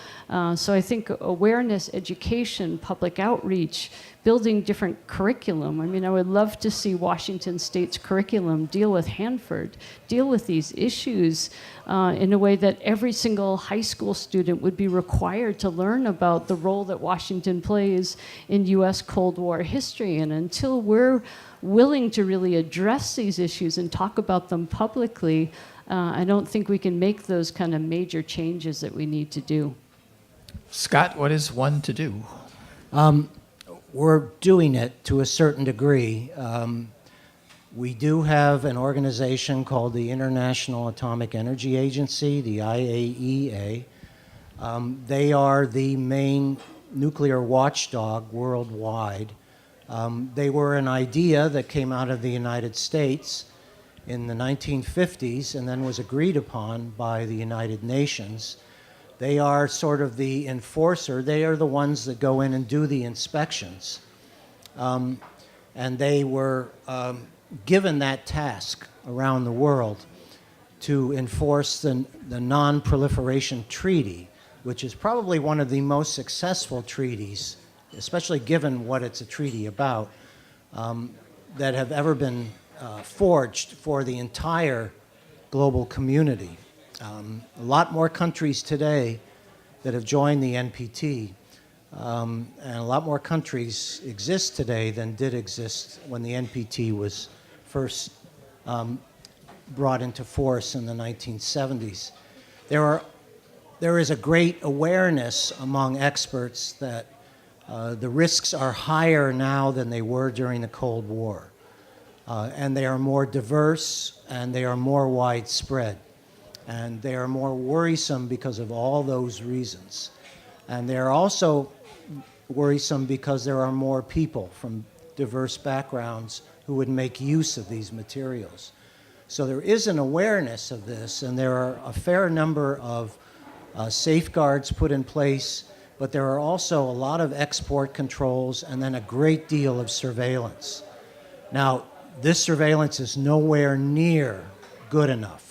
So I think awareness, education, public outreach, building different curriculum. I mean, I would love to see Washington State's curriculum deal with Hanford, deal with these issues in a way that every single high school student would be required to learn about the role that Washington plays in U.S. Cold War history. And until we're willing to really address these issues and talk about them publicly, I don't think we can make those kind of major changes that we need to do. Scott, what is one to do? we're doing it to a certain degree. We do have an organization called the International Atomic Energy Agency, the IAEA. They are the main nuclear watchdog worldwide. They were an idea that came out of the United States in the 1950s and then was agreed upon by the United Nations. They are sort of the enforcer. They are the ones that go in and do the inspections. And they were given that task around the world to enforce the nonproliferation treaty, which is probably one of the most successful treaties, especially given what it's a treaty about, that have ever been forged for the entire global community. A lot more countries today that have joined the NPT, and a lot more countries exist today than did exist when the NPT was first brought into force in the 1970s. There is a great awareness among experts that the risks are higher now than they were during the Cold War. And they are more diverse and they are more widespread. And they are more worrisome because of all those reasons. And they are also worrisome because there are more people from diverse backgrounds who would make use of these materials. So there is an awareness of this, and there are a fair number of safeguards put in place, but there are also a lot of export controls and then a great deal of surveillance. Now, this surveillance is nowhere near good enough.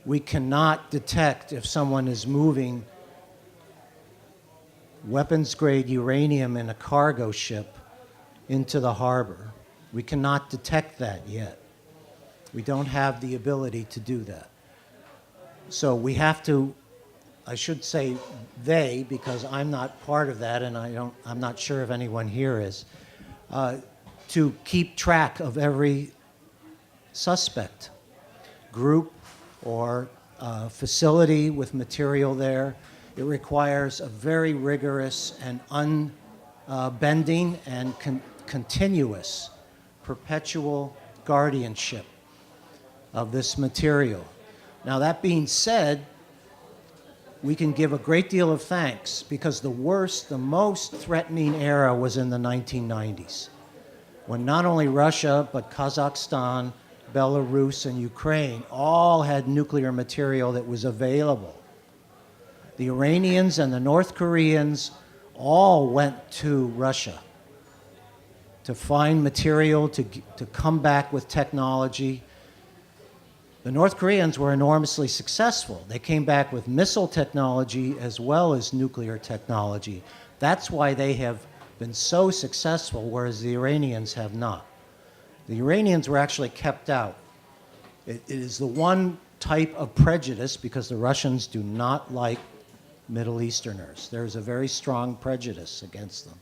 We cannot detect if someone is moving weapons-grade uranium in a cargo ship into the harbor. We cannot detect that yet. We don't have the ability to do that. So we have to, I should say they, because I'm not part of that and I'm not sure if anyone here is, to keep track of every suspect, group or facility with material there. It requires a very rigorous and unbending and continuous, perpetual guardianship of this material. Now, that being said, we can give a great deal of thanks because the most threatening era was in the 1990s, when not only Russia, but Kazakhstan, Belarus, and Ukraine all had nuclear material that was available. The Iranians and the North Koreans all went to Russia to find material, to come back with technology. The North Koreans were enormously successful. They came back with missile technology as well as nuclear technology. That's why they have been so successful, whereas the Iranians have not. The Iranians were actually kept out. It is the one type of prejudice, because the Russians do not like Middle Easterners. There's a very strong prejudice against them.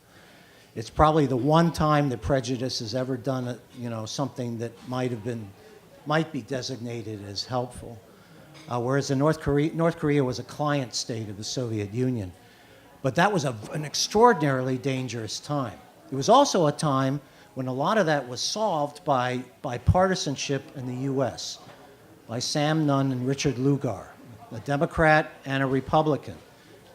It's probably the one time that prejudice has ever done something that might be designated as helpful. Whereas the North Korea was a client state of the Soviet Union. But that was an extraordinarily dangerous time. It was also a time when a lot of that was solved by partisanship in the US, by Sam Nunn and Richard Lugar, a Democrat and a Republican,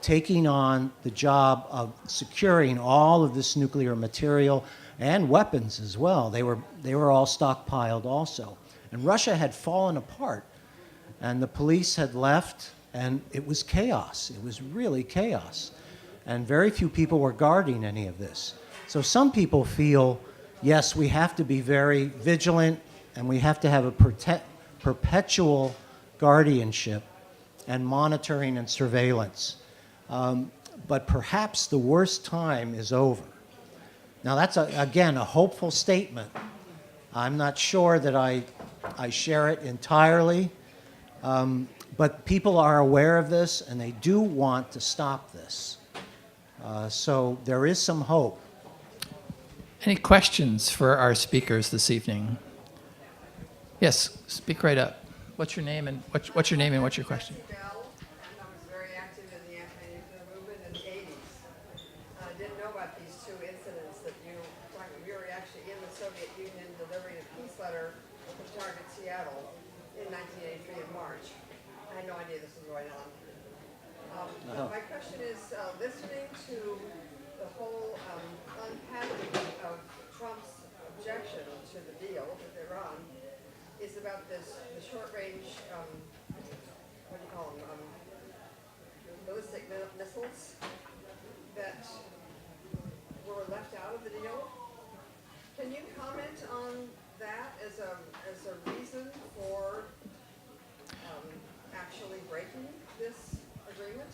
taking on the job of securing all of this nuclear material and weapons as well. They were all stockpiled also. And Russia had fallen apart, and the police had left, and it was chaos. It was really chaos. And very few people were guarding any of this. So some people feel, yes, we have to be very vigilant, and we have to have a perpetual guardianship and monitoring and surveillance. But perhaps the worst time is over. Now that's, again, a hopeful statement. I'm not sure that I share it entirely, but people are aware of this, and they do want to stop this. So there is some hope. Any questions for our speakers this evening? Yes, speak right up. What's your name and what's your question? And I was very active in the anti-nuclear movement in the 80s. I didn't know know about these two incidents that you were actually in the Soviet Union delivering a peace letter to target Seattle in 1983 in March. I had no idea this was going on. But my question is, listening to the whole unpacking of Trump's objection to the deal with Iran is about the short-range, what do you call them, ballistic missiles that were left out of the deal. Can you comment on that as a reason for actually breaking this agreement?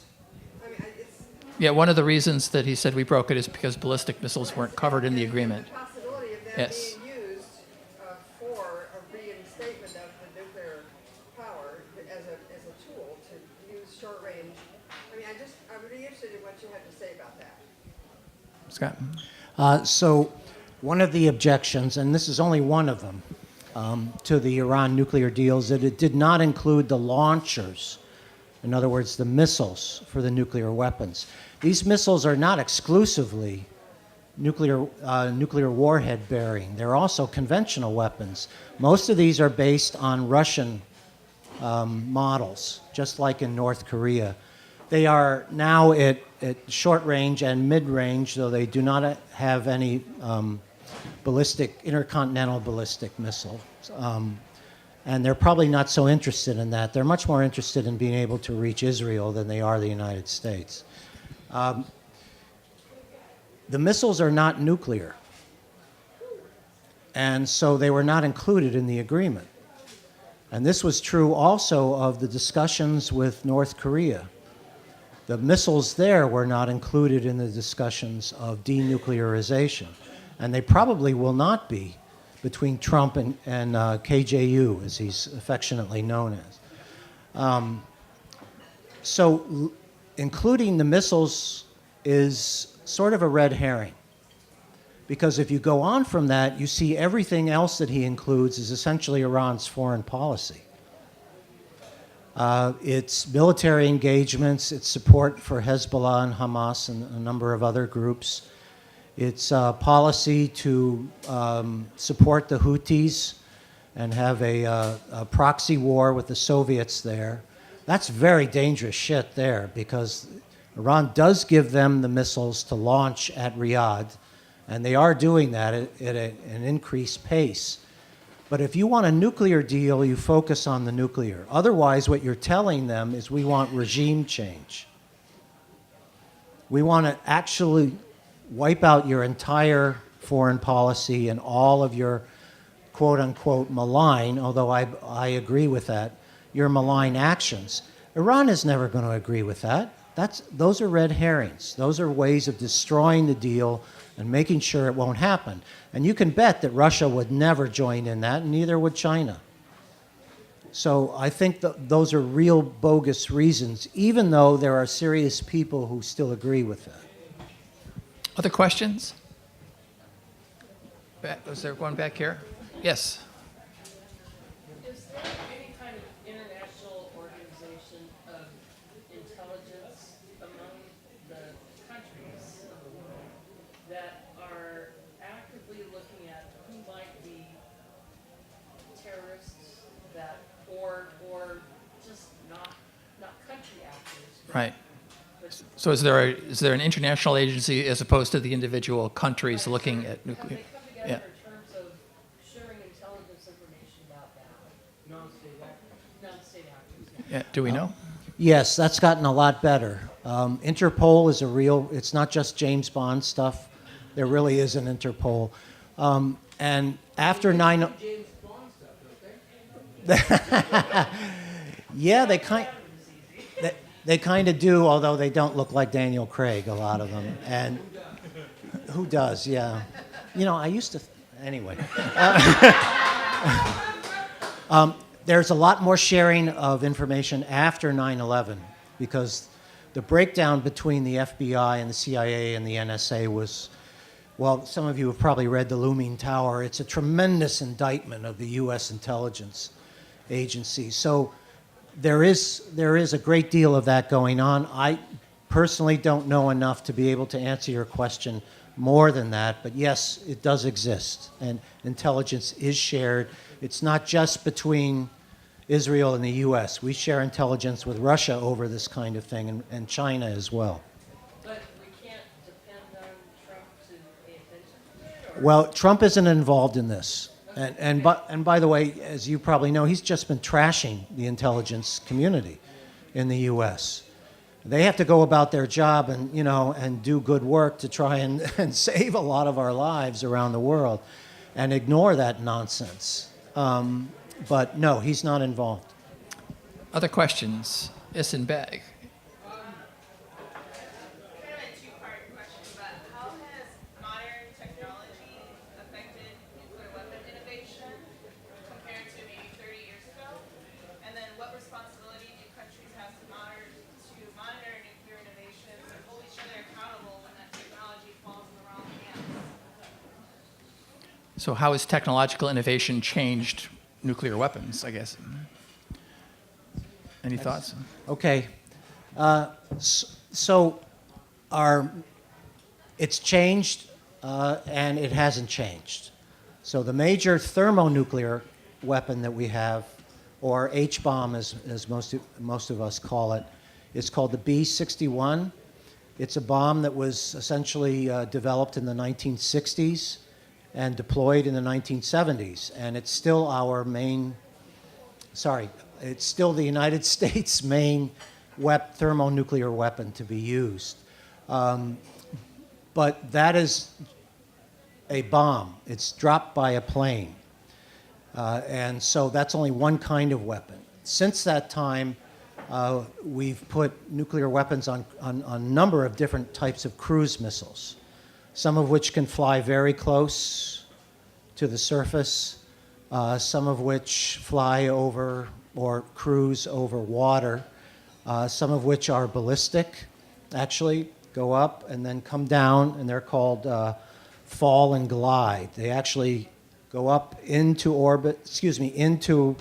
I mean, it's... Yeah, one of the reasons that he said we broke it is because ballistic missiles weren't covered in the agreement. The possibility of them Yes. being used for a reinstatement of the nuclear power as a tool to use short range. I mean, I'm really interested in what you had to say about that. Scott? So one of the objections, and this is only one of them, to the Iran nuclear deal is that it did not include the launchers. In other words, the missiles for the nuclear weapons. These missiles are not exclusively nuclear warhead bearing. They're also conventional weapons. Most of these are based on Russian models, just like in North Korea. They are now at short range and mid range, though they do not have any intercontinental ballistic missiles. And they're probably not so interested in that. They're much more interested in being able to reach Israel than they are the United States. The missiles are not nuclear. And so they were not included in the agreement. And this was true also of the discussions with North Korea. The missiles there were not included in the discussions of denuclearization. And they probably will not be between Trump and KJU, as he's affectionately known as. So including the missiles is sort of a red herring. Because if you go on from that, you see everything else that he includes is essentially Iran's foreign policy. Its military engagements, its support for Hezbollah and Hamas and a number of other groups, its policy to support the Houthis and have a proxy war with the Soviets there. That's very dangerous shit there, because Iran does give them the missiles to launch at Riyadh, and they are doing that at an increased pace. But if you want a nuclear deal, you focus on the nuclear. Otherwise, what you're telling them is we want regime change. We want to actually wipe out your entire foreign policy and all of your quote-unquote malign, although I agree with that, your malign actions. Iran is never going to agree with that. Those are red herrings. Those are ways of destroying the deal and making sure it won't happen. And you can bet that Russia would never join in that, and neither would China. So I think those are real bogus reasons, even though there are serious people who still agree with that. Other questions? Was there one back here? Yes. Is there any kind of international organization of intelligence among the countries of the world that are actively looking at who might be terrorists or just not country actors? Right. So is there an international agency as opposed to the individual countries looking at nuclear? They come together in terms of sharing intelligence information about that. Non-state actors. Yeah. Do we know? Yes, that's gotten a lot better. Interpol is it's not just James Bond stuff. There really is an Interpol. And after 9... James Bond stuff, don't they? Yeah, they kind of do, although they don't look like Daniel Craig, a lot of them. And who does? Yeah. You know, I used to... Anyway. There's a lot more sharing of information after 9/11, because the breakdown between the FBI and the CIA and the NSA was, well, some of you have probably read The Looming Tower. It's a tremendous indictment of the U.S. intelligence agency. So there is a great deal of that going on. personally don't know enough to be able to answer your question more than that, but yes, it does exist, and intelligence is shared. It's not just between Israel and the U.S. We share intelligence with Russia over this kind of thing, and China as well. But we can't depend on Trump to pay attention to it? Or? Well, Trump isn't involved in this. And by the way, as you probably know, he's just been trashing the intelligence community in the U.S. They have to go about their job and do good work to try and save a lot of our lives around the world and ignore that nonsense. But no, he's not involved. Other questions? Yes, in bag. Kind of a two-part question, but how has modern technology affected nuclear weapon innovation compared to maybe 30 years ago? And then what responsibility do countries have to monitor nuclear innovations and hold each other accountable when that technology falls in the wrong hands? So how has technological innovation changed nuclear weapons, I guess? Any thoughts? Okay. So it's changed and it hasn't changed. So the major thermonuclear weapon that we have, or H-bomb as most of us call it, is called the B-61. It's a bomb that was essentially developed in the 1960s and deployed in the 1970s. And it's still it's still the United States' main thermonuclear weapon to be used. But that is a bomb. It's dropped by a plane. And so that's only one kind of weapon. Since that time, we've put nuclear weapons on a number of different types of cruise missiles, some of which can fly very close to the surface, some of which fly over or cruise over water, some of which are ballistic, actually go up and then come down, and they're called fall and glide. They actually go up into into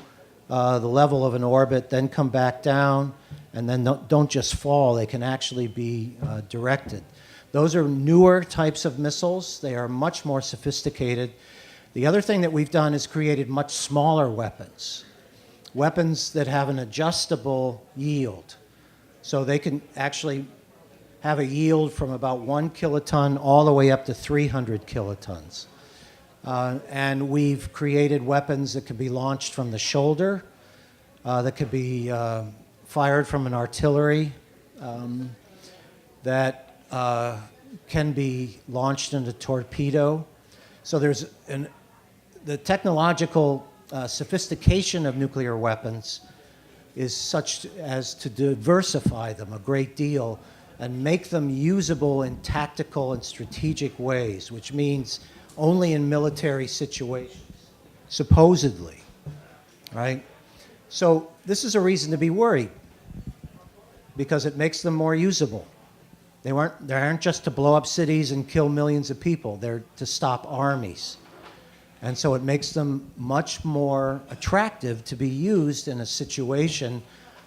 the level of an orbit, then come back down, and then don't just fall, they can actually be directed. Those are newer types of missiles. They are much more sophisticated. The other thing that we've done is created much smaller weapons that have an adjustable yield. So they can actually have a yield from about 1 kiloton all the way up to 300 kilotons. And we've created weapons that can be launched from the shoulder, that could be fired from an artillery, that can be launched in a torpedo. So there's the technological sophistication of nuclear weapons is such as to diversify them a great deal and make them usable in tactical and strategic ways, which means only in military situations, supposedly, right? So this is a reason to be worried because it makes them more usable. They aren't just to blow up cities and kill millions of people. They're to stop armies. And so it makes them much more attractive to be used in a situation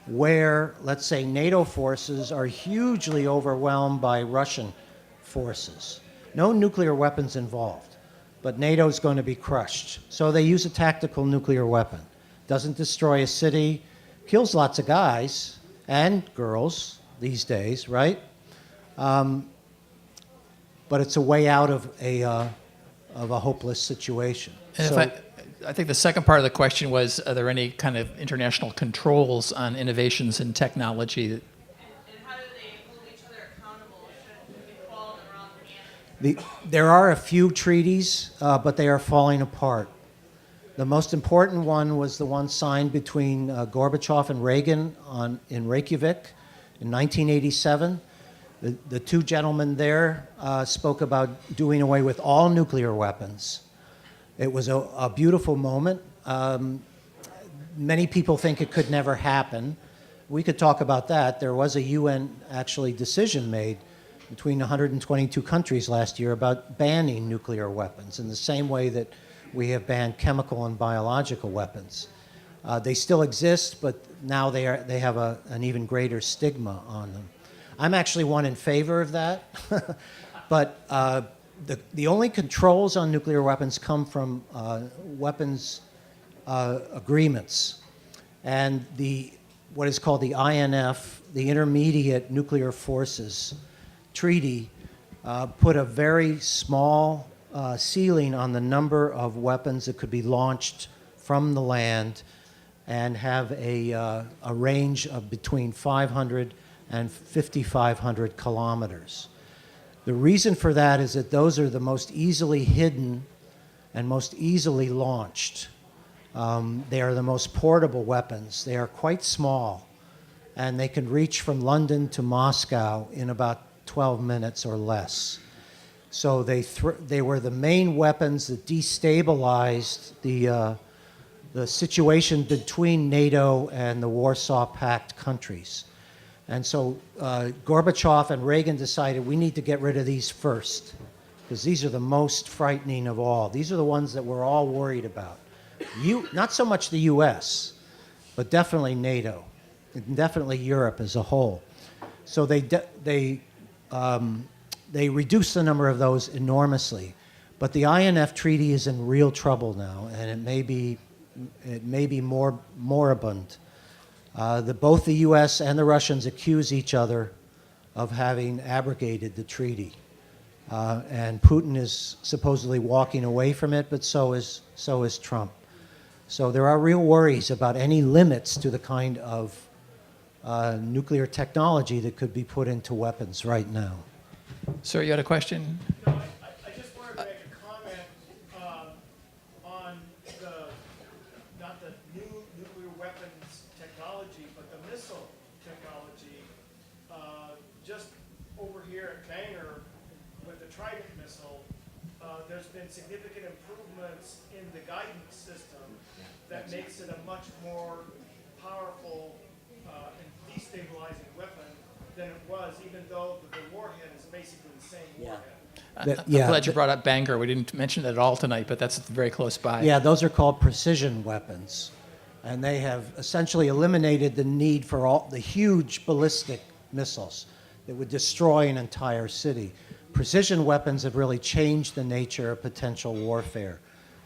where, let's say, NATO forces are hugely overwhelmed by Russian forces. No nuclear weapons involved, but NATO's going to be crushed. So they use a tactical nuclear weapon. Doesn't destroy a city, kills lots of guys and girls these days, right? But it's a way out of a hopeless situation. And So- I think the second part of the question was, are there any kind of international controls on innovations in technology? And how do they hold each other accountable should it fall in the wrong hands? There are a few treaties, but they are falling apart. The most important one was the one signed between Gorbachev and Reagan in Reykjavik in 1987. The two gentlemen there spoke about doing away with all nuclear weapons. It was a beautiful moment. Many people think it could never happen. We could talk about that. There was a UN actually decision made between 122 countries last year about banning nuclear weapons in the same way that we have banned chemical and biological weapons. They still exist, but now they have an even greater stigma on them. I'm actually one in favor of that. But the only controls on nuclear weapons come from weapons agreements. And what is called the INF, the Intermediate Nuclear Forces Treaty, put a very small ceiling on the number of weapons that could be launched from the land and have a range of between 500 and 5,500 kilometers. The reason for that is that those are the most easily hidden and most easily launched. They are the most portable weapons. They are quite small, and they can reach from London to Moscow in about 12 minutes or less. So they were the main weapons that destabilized the situation between NATO and the Warsaw Pact countries. And so Gorbachev and Reagan decided we need to get rid of these first, because these are the most frightening of all. These are the ones that we're all worried about. Not so much the US, but definitely NATO, and definitely Europe as a whole. So they reduced the number of those enormously. But the INF Treaty is in real trouble now, and it may be more moribund. Both the U.S. and the Russians accuse each other of having abrogated the treaty. And Putin is supposedly walking away from it, but so is Trump. So there are real worries about any limits to the kind of nuclear technology that could be put into weapons right now. Sir, you had a question? No, I just wanted to make a comment on not the new nuclear weapons technology, but the missile technology. Just over here at Bangor with the Trident missile, there's been significant improvements in the guidance system that makes it a much more powerful and destabilizing weapon than it was, even though the warhead is basically the same warhead. I'm glad you brought up Bangor. We didn't mention it at all tonight, but that's very close by. Yeah, those are called precision weapons. And they have essentially eliminated the need for all the huge ballistic missiles that would destroy an entire city. Precision weapons have really changed the nature of potential warfare.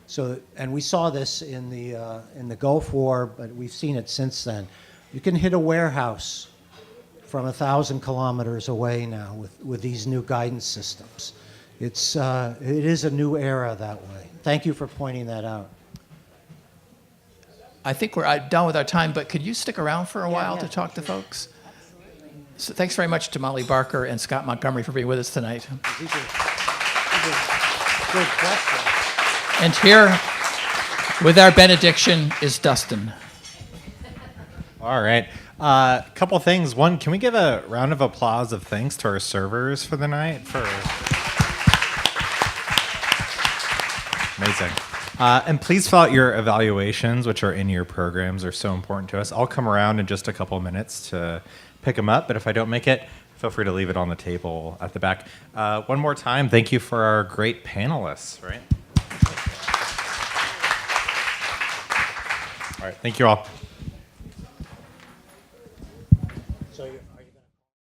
So, and we saw this in the Gulf War, but we've seen it since then. You can hit a warehouse from 1,000 kilometers away now with these new guidance systems. It is a new era that way. Thank you for pointing that out. I think we're done with our time, but could you stick around for a while yeah, to talk to folks? So thanks very much to Molly Barker and Scott Montgomery for being with us tonight. These are good questions. And here, with our benediction, is Dustin. All right. A couple things. One, can we give a round of applause of thanks to our servers for the night? Amazing. And please fill out your evaluations, which are in your programs. They're so important to us. I'll come around in just a couple minutes to pick them up, but if I don't make it, feel free to leave it on the table at the back. One more time, thank you for our great panelists, right? All right, thank you all.